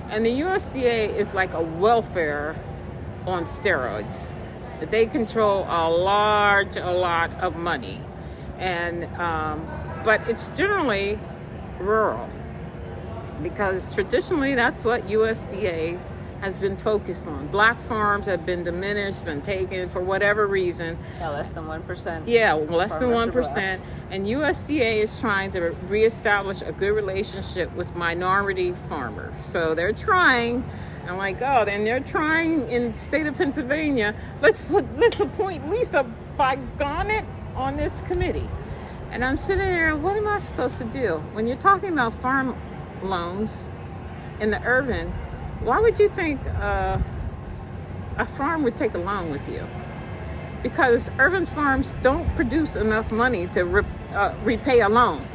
And the USDA is like a welfare on steroids. They control a lot of money. And, but it's generally rural. Because traditionally that's what USDA has been focused on. Black farms have been diminished, been taken for whatever reason. Yeah, less than 1%. Yeah, less than 1%. And USDA is trying to reestablish a good relationship with minority farmers. So they're trying. I'm like, oh, then they're trying in the state of Pennsylvania. Let's appoint Lisa Bygonet on this committee. And I'm sitting there, what am I supposed to do? When you're talking about farm loans in the urban, why would you think a farm would take a loan with you? Because urban farms don't produce enough money to repay a loan.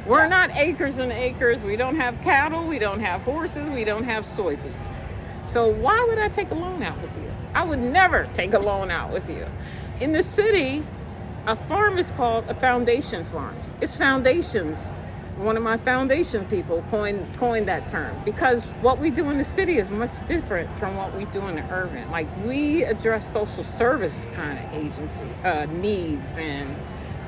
We're not acres and acres. We don't have cattle. We don't have horses. We don't have soybeans. So why would I take a loan out with you? I would never take a loan out with you. In the city, a farm is called a foundation farm. It's foundations. One of my foundation people coined that term because what we do in the city is much different from what we do in the urban. Like, we address social service kind of agency needs and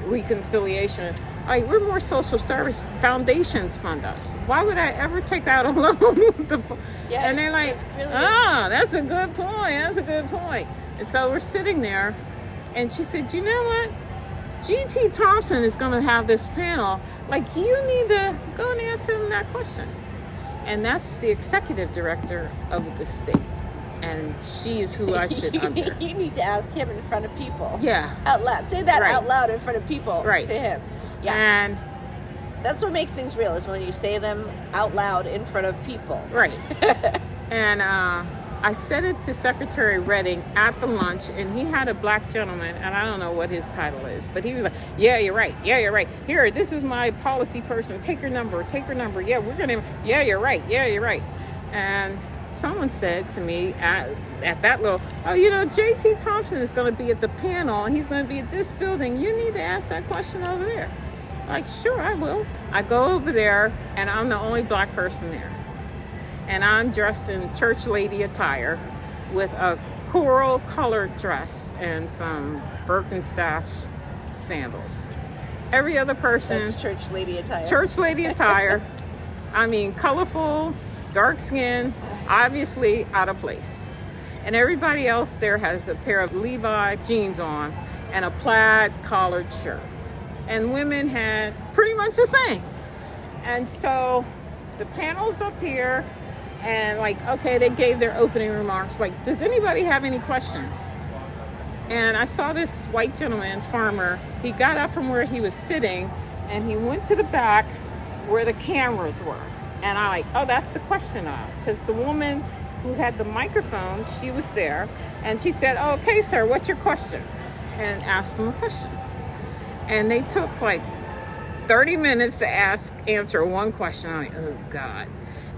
reconciliation. Like, we're more social service. Foundations fund us. Why would I ever take out a loan? And they're like, really that's a good point. That's a good point. And so we're sitting there, and she said, you know what? G.T. Thompson is going to have this panel. Like, you need to go and answer him that question. And that's the executive director of the state. And she is who I sit under. You need to ask him in front of people. Yeah. Out loud. Say that out loud in front of people to him. Yeah. And that's what makes things real, is when you say them out loud in front of people. Right. And I said it to Secretary Redding at the lunch, and he had a black gentleman, and I don't know what his title is, but he was like, yeah, you're right. Yeah, you're right. Here, this is my policy person. Take her number. Yeah, we're going to, yeah, you're right. Yeah, you're right. And someone said to me at that little, oh, J.T. Thompson is going to be at the panel, and he's going to be at this building. You need to ask that question over there. Like, sure, I will. I go over there, and I'm the only black person there. And I'm dressed in church lady attire with a coral colored dress and some Birkenstaff sandals. Every other person... That's church lady attire. Church lady attire. I mean, colorful, dark skin, obviously out of place. And everybody else there has a pair of Levi jeans on and a plaid collared shirt. And women had pretty much the same. And so the panel's up here. And okay, they gave their opening remarks. Like, does anybody have any questions? And I saw this white gentleman, farmer. He got up from where he was sitting and he went to the back where the cameras were. And I'm like, oh, that's the question of. Because the woman who had the microphone, she was there. And she said, oh, okay, sir, what's your question? And asked him a question. And they took 30 minutes to answer one question. I'm like, oh, God.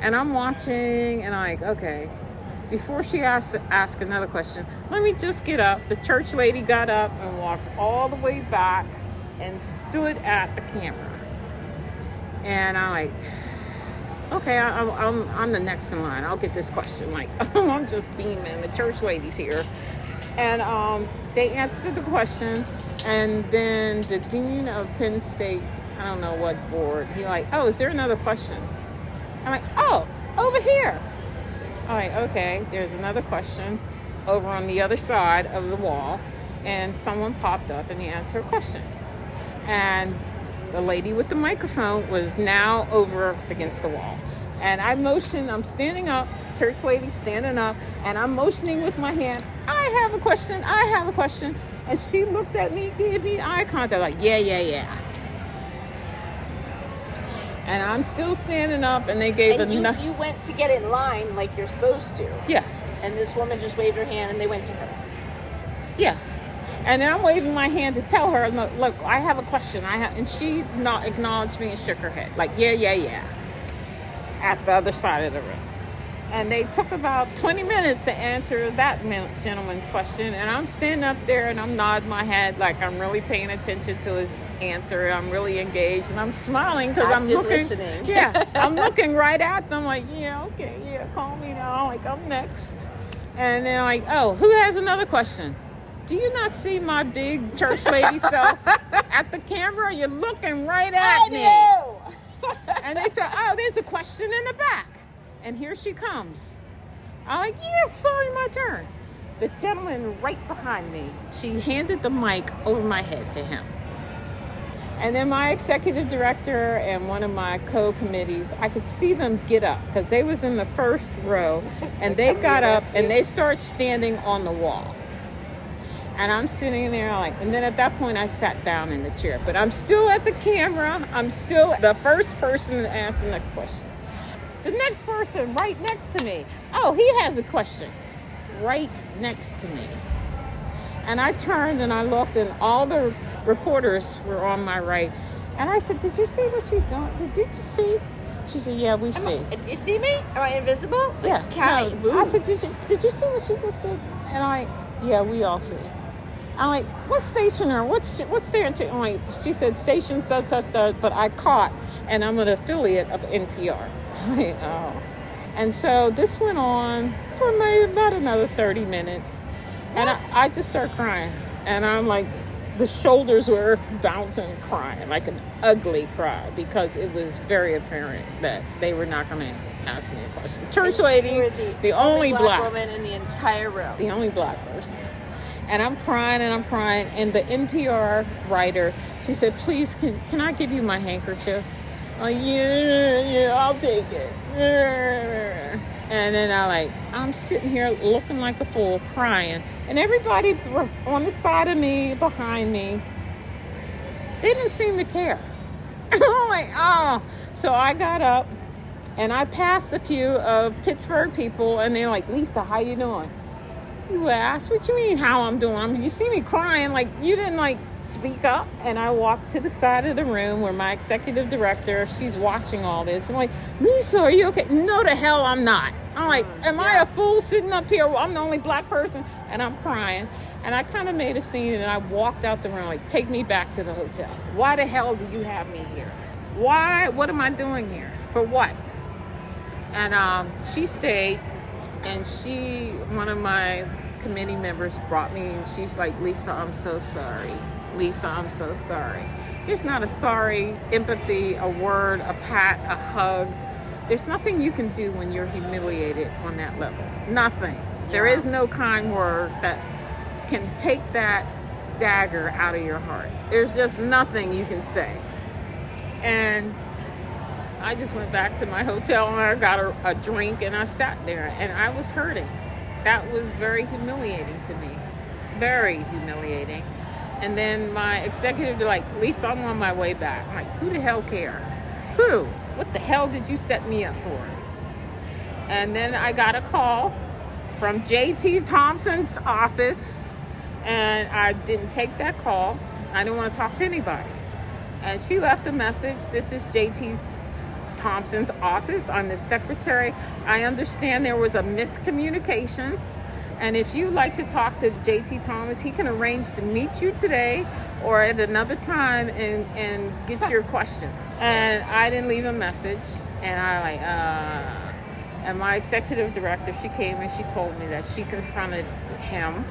And I'm watching, and I'm like, okay, before she ask another question, let me just get up. The church lady got up and walked all the way back and stood at the camera. And I'm like, okay, I'm the next in line. I'll get this question. I'm just beaming. The church lady's here. And they answered the question, and then the dean of Penn State, I don't know what board, he oh, is there another question? I'm like, oh, over here. I'm like, okay, there's another question over on the other side of the wall. And someone popped up and he answered a question. And the lady with the microphone was now over against the wall. And I motioned, I'm standing up, church lady standing up, and I'm motioning with my hand, I have a question. And she looked at me, gave me eye contact, yeah. And I'm still standing up, and they gave enough. You went to get in line like you're supposed to. Yeah. And this woman just waved her hand, and they went to her. Yeah. And I'm waving my hand to tell her, look, I have a question. And she not acknowledged me and shook her head. Yeah. At the other side of the room. And they took about 20 minutes to answer that gentleman's question. And I'm standing up there, and I'm nodding my head like I'm really paying attention to his answer. I'm really engaged, and I'm smiling because I'm looking. Listening. Yeah, I'm looking right at them call me now. I'm next. And then oh, who has another question? Do you not see my big church lady self at the camera? You're looking right at me. And they said, oh, there's a question in the back. And here she comes. I'm yeah, it's finally my turn. The gentleman right behind me, she handed the mic over my head to him. And then my executive director and one of my co-committees, I could see them get up because they was in the first row, and they got up and they start standing on the wall. And I'm sitting there and then at that point I sat down in the chair, but I'm still at the camera. I'm still the first person to ask the next question. The next person right next to me, oh, he has a question right next to me. And I turned and I looked, and all the reporters were on my right. And I said, did you see what she's doing? Did you just see? She said, yeah, we see. Did you see me? Am I invisible? Yeah. No, I said, did you see what she just did? And yeah, we all see. I'm what station or what's there? She said station such, but I caught, and I'm an affiliate of NPR. Oh. And so this went on for maybe about another 30 minutes. And I just started crying. And I'm the shoulders were bouncing, crying, like an ugly cry, because it was very apparent that they were not going to ask me a question. Church lady, you were the only black woman in the entire room. The only black person. And I'm crying. And the NPR writer, she said, please, can I give you my handkerchief? Yeah, I'll take it. And then I'm sitting here looking like a fool, crying. And everybody on the side of me, behind me, they didn't seem to care. I'm oh. So I got up And I passed a few of Pittsburgh people, and they're like, Lisa, how you doing? You asked, what you mean how I'm doing? You see me crying, like you didn't like speak up. And I walked to the side of the room where my executive director, she's watching all this. I'm like, Lisa, are you okay? No, the hell I'm not. I'm like, am I a fool sitting up here? I'm the only black person, and I'm crying. And I kind of made a scene, and I walked out the room like, take me back to the hotel. Why the hell do you have me here? Why? What am I doing here? For what? And she stayed, and one of my committee members brought me, and she's like, Lisa, I'm so sorry. Lisa, I'm so sorry. There's not a sorry, empathy, a word, a pat, a hug. There's nothing you can do when you're humiliated on that level. Nothing. Yeah. There is no kind word that can take that dagger out of your heart. There's just nothing you can say. And I just went back to my hotel, and I got a drink, and I sat there, and I was hurting. That was very humiliating to me. Very humiliating. And then my executive was like, Lisa, I'm on my way back. I'm like, who the hell cares? Who? What the hell did you set me up for? And then I got a call from JT Thompson's office, and I didn't take that call. I didn't want to talk to anybody. And she left a message. This is JT Thompson's office. I'm the secretary. I understand there was a miscommunication. And if you like to talk to JT Thomas, he can arrange to meet you today or at another time and get your question. And I didn't leave a message. And and my executive director, she came and she told me that she confronted him,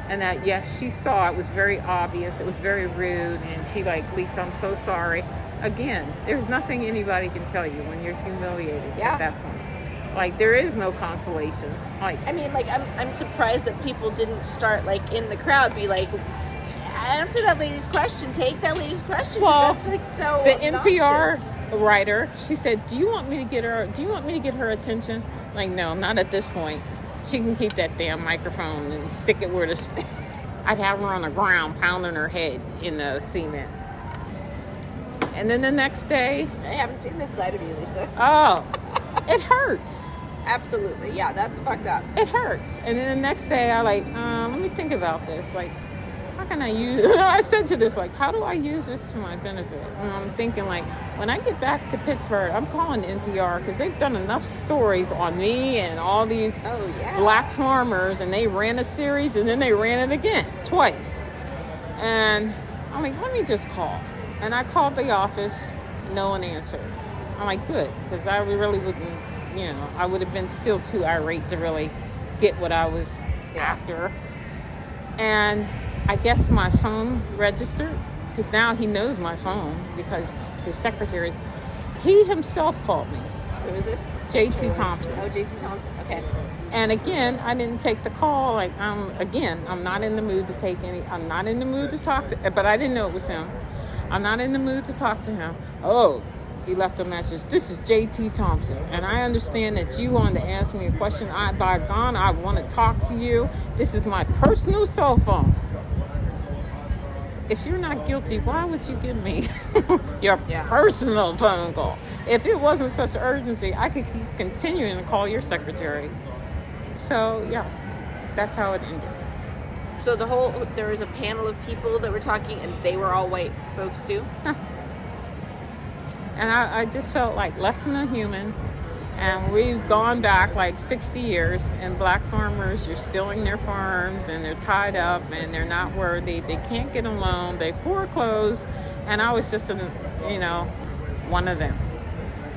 and that, yes, she saw it was very obvious. It was very rude. And she like, Lisa, I'm so sorry. Again, there's nothing anybody can tell you when you're humiliated at that point. Like, there is no consolation. Like, I mean, like, I'm surprised that people didn't start, like, in the crowd, be like, answer that lady's question, take that lady's question. Well, that's like so the obnoxious. NPR writer, she said, do you want me to get her attention? Like, no, not at this point. She can keep that damn microphone and stick it where I'd have her on the ground pounding her head in the cement. And then the next day, I haven't seen this side of you, Lisa. Oh, it hurts. Absolutely, yeah, that's fucked up. It hurts. And then the next day, I let me think about this. Like, how can I use it? I said to this, like, how do I use this to my benefit? And I'm thinking, like, when I get back to Pittsburgh, I'm calling NPR because they've done enough stories on me and all these black farmers, and they ran a series, and then they ran it again, twice. And I'm like, let me just call. And I called the office. No one answered. I'm like, good, because I really wouldn't, I would have been still too irate to really get what I was after. And I guess my phone registered, because now he knows my phone, because his secretary, he himself called me. Who is this? JT Thompson. Oh, JT Thompson. Okay. And again, I didn't take the call. Like, I'm not in the mood to I'm not in the mood to talk to, but I didn't know it was him. I'm not in the mood to talk to him. Oh, he left a message. This is JT Thompson, and I understand that you wanted to ask me a question. By God, I want to talk to you. This is my personal cell phone. If you're not guilty, why would you give me your personal phone call? If it wasn't such urgency, I could keep continuing to call your secretary. So, yeah, that's how it ended. So there was a panel of people that were talking, and they were all white folks too? Huh. And I just felt like less than a human. And we've gone back like 60 years, and black farmers are stealing their farms, and they're tied up, and they're not worthy. They can't get a loan. They foreclosed. And I was just, one of them.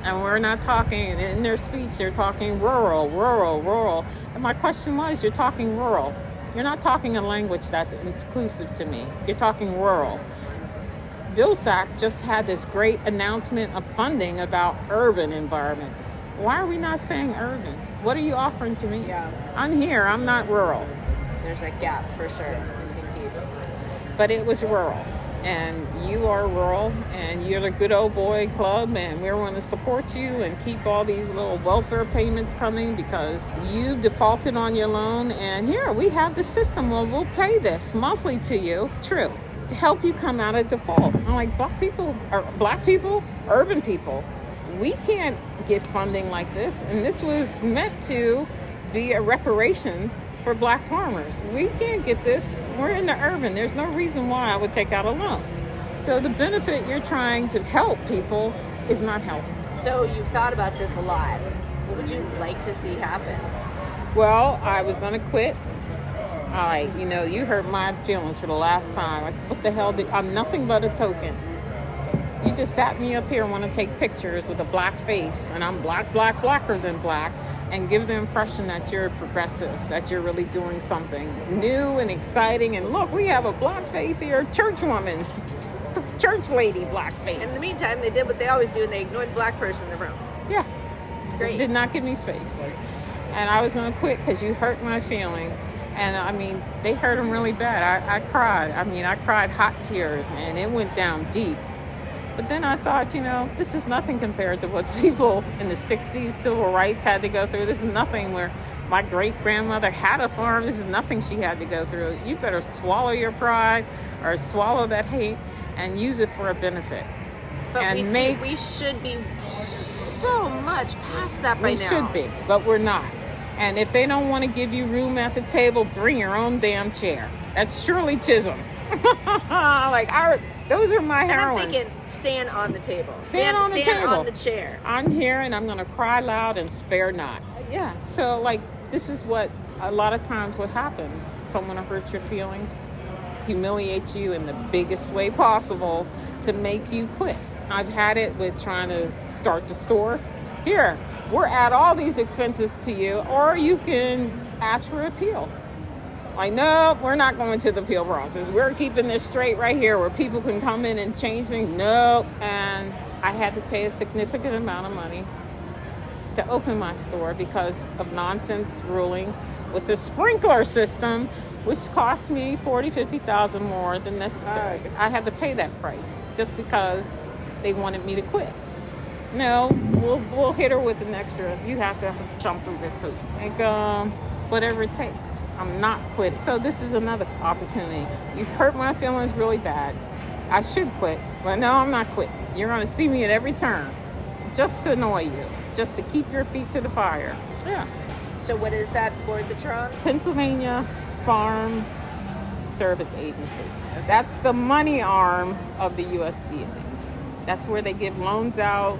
And we're not talking, in their speech, they're talking rural, rural, rural. And my question was, you're talking rural. You're not talking a language that's exclusive to me. You're talking rural. Vilsack just had this great announcement of funding about urban environment. Why are we not saying urban? What are you offering to me? Yeah. I'm here. I'm not rural. There's a gap for sure. Missing piece. But it was rural. And you are rural, and you're the good old boy club, and we're going to support you and keep all these little welfare payments coming because you defaulted on your loan, and here, we have the system. Well, we'll pay this monthly to you. True. To help you come out of default. I'm like, black people, urban people, we can't get funding like this. And this was meant to be a reparation for black farmers. We can't get this. We're in the urban. There's no reason why I would take out a loan. So the benefit you're trying to help people is not helping. So you've thought about this a lot. What would you like to see happen? Well, I was going to quit. All right, you hurt my feelings for the last time. Like, what the hell? I'm nothing but a token. You just sat me up here and want to take pictures with a black face, and I'm blacker than black, and give the impression that you're progressive, that you're really doing something new and exciting. And look, we have a black face here, church woman, church lady, black face. In the meantime, they did what they always do, and they ignored the black person in the room. Yeah. Great. Did not give me space. And I was going to quit because you hurt my feelings. And I mean, they hurt them really bad. I cried. I cried hot tears, and it went down deep. But then I thought, this is nothing compared to what people in the 60s, civil rights had to go through. This is nothing where my great-grandmother had a farm. This is nothing she had to go through. You better swallow your pride or swallow that hate and use it for a benefit. But we should be so much past that by now. We should be, but we're not. And if they don't want to give you room at the table, bring your own damn chair. That's Shirley Chisholm. Those are my heroines. And I'm thinking, stand on the table. Stand on the table. On the chair. I'm here and I'm going to cry loud and spare not. Yeah. So, this is what a lot of times what happens. Someone will hurt your feelings, humiliate you in the biggest way possible to make you quit. I've had it with trying to start the store. Here, we're add all these expenses to you, or you can ask for appeal. No, we're not going to the appeal process. We're keeping this straight right here where people can come in and change things. No. And I had to pay a significant amount of money to open my store because of nonsense ruling with the sprinkler system, which cost me $40,000, $50,000 more than necessary. I had to pay that price just because they wanted me to quit. No, we'll hit her with an extra. You have to jump through this hoop. Whatever it takes. I'm not quitting. So this is another opportunity. You've hurt my feelings really bad. I should quit, but no, I'm not quitting. You're going to see me at every turn just to annoy you, just to keep your feet to the fire. Yeah. So what is that board that you're on? Pennsylvania Farm Service Agency. Okay. That's the money arm of the USDA. That's where they give loans out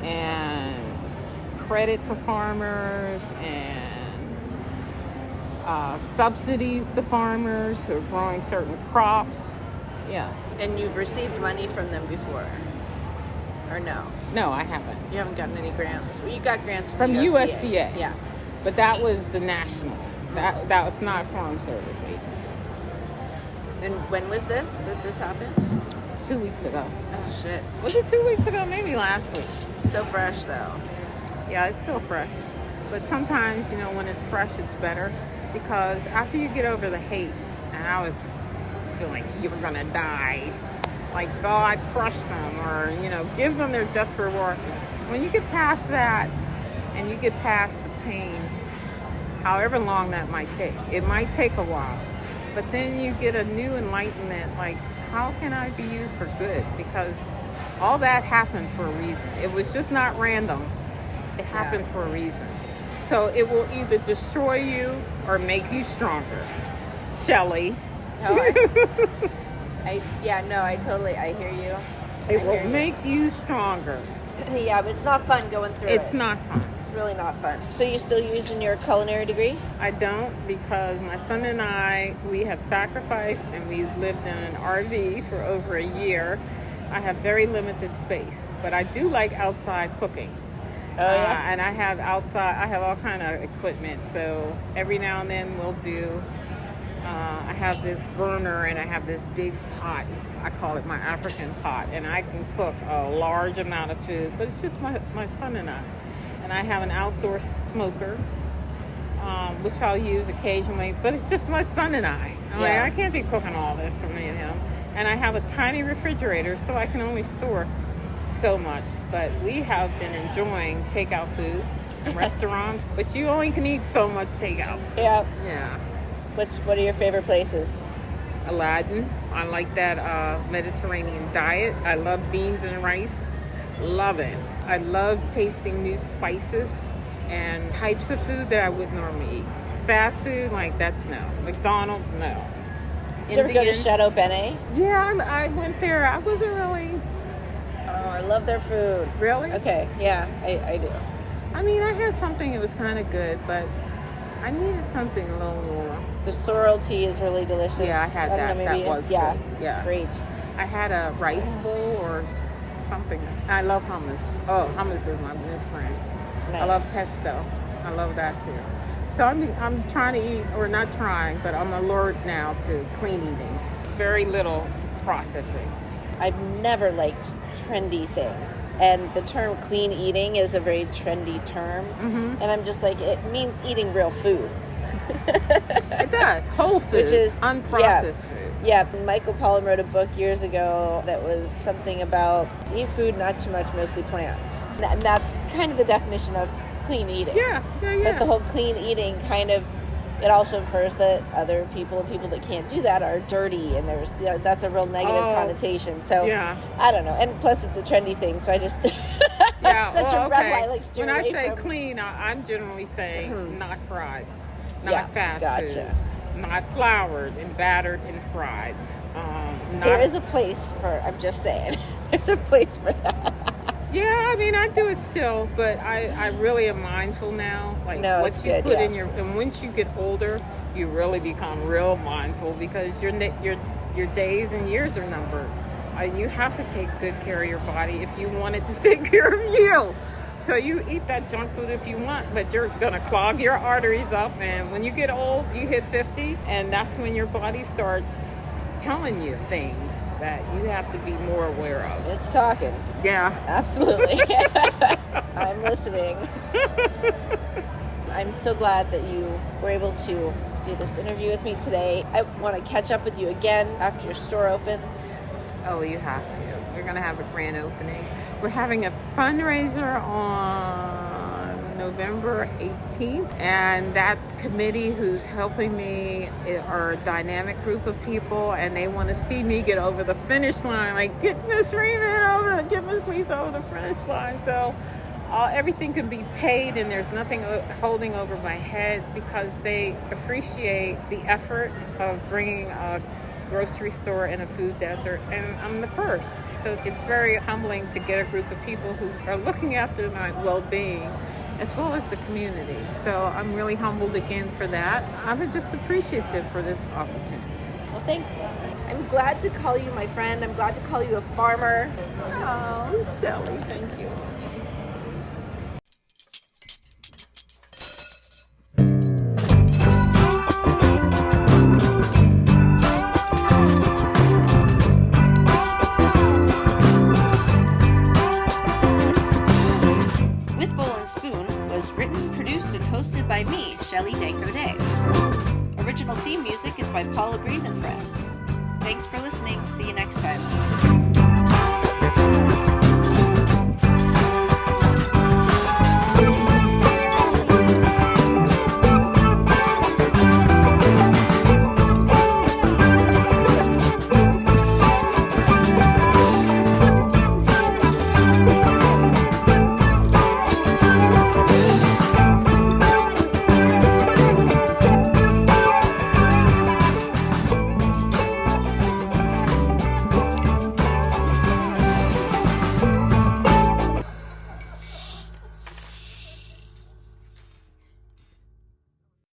and credit to farmers and subsidies to farmers who are growing certain crops. Yeah. And you've received money from them before? Or no? No, I haven't. You haven't gotten any grants? Well, you got grants from USDA. Yeah. But that was the national. That was not Farm Service Agency. And when was this that this happened? 2 weeks ago. Oh, shit. Was it 2 weeks ago? Maybe last week. So fresh, though. Yeah, it's still fresh. But sometimes, when it's fresh, it's better. Because after you get over the hate, and I was feeling you were going to die, like God crushed them, or, give them their just reward. When you get past that, and you get past the pain, however long that might take, it might take a while. But then you get a new enlightenment, like, how can I be used for good? Because all that happened for a reason. It was just not random. It happened for a reason. So it will either destroy you or make you stronger. Shelley. No, I hear you. It will make you stronger. Yeah, but it's not fun going through it. It's not fun. It's really not fun. So you're still using your culinary degree? I don't, because my son and I, we have sacrificed and we've lived in an RV for over a year. I have very limited space, but I do like outside cooking. Oh, yeah? And I have all kind of equipment. So every now and then we'll do, I have this burner and I have this big pot. I call it my African pot. And I can cook a large amount of food. But it's just my son and I. And I have an outdoor smoker, which I'll use occasionally. But it's just my son and I. I can't be cooking all this for me and him. And I have a tiny refrigerator, so I can only store so much. But we have been enjoying takeout food and restaurant. But you only can eat so much takeout. Yeah. Yeah. What are your favorite places? Aladdin. I like that Mediterranean diet. I love beans and rice. Love it. I love tasting new spices and types of food that I wouldn't normally eat. Fast food, like that's no. McDonald's, no. Did you ever go to Chateau Benet? Yeah, I went there. I wasn't really. Oh, I love their food. Really? Okay, yeah, I do. I mean, I had something that was kind of good, but I needed something a little more. The sorrel tea is really delicious. Yeah, I had that. That was yeah, good. it's Yeah, great. I had a rice bowl or something. I love hummus. Oh, hummus is my new friend. Nice. I love pesto. I love that too. So I'm trying to eat, or not trying, but I'm allured now to clean eating. Very little processing. I've never liked trendy things, and the term clean eating is a very trendy term. Mm-hmm. And I'm just like, it means eating real food. It does. Whole food, Which is unprocessed food. Yeah, Michael Pollan wrote a book years ago that was something about eat food, not too much, mostly plants. And that's kind of the definition of clean eating. Yeah. But the whole clean eating kind of, it also infers that other people that can't do that are dirty, and that's a real negative connotation. So yeah. I don't know. And plus it's a trendy thing, so I just Yeah, such a red okay. light, like steer When I away say from. clean, I'm generally saying not fried, not Yeah, fast gotcha. food, not floured and battered and fried. There is a place for, I'm just saying, there's a place for that. Yeah, I mean, I do it still, but I really am mindful now. Like what it's you good, put yeah. in your, and once you get older, you really become real mindful because your days and years are numbered. You have to take good care of your body if you want it to take care of you. So you eat that junk food if you want, but you're gonna clog your arteries up, and when you get old, you hit 50, and that's when your body starts telling you things that you have to be more aware of. It's talking. Yeah. Absolutely. I'm listening. I'm so glad that you were able to do this interview with me today. I want to catch up with you again after your store opens. Oh, you have to. We're going to have a grand opening. We're having a fundraiser on November 18th, and that committee who's helping me are a dynamic group of people, and they want to see me get over the finish line, like get Miss Freeman over, get Miss Lisa over the finish line. So everything can be paid, and there's nothing holding over my head because they appreciate the effort of bringing a grocery store in a food desert, and I'm the first. So it's very humbling to get a group of people who are looking after my well-being as well as the community. So I'm really humbled again for that. I'm just appreciative for this opportunity. Well, thanks, Lisa. I'm glad to call you my friend. I'm glad to call you a farmer. Oh, Shelley, thank you. Hosted by me, Shelley Day. Original theme music is by Paula Breeze and Friends. Thanks for listening.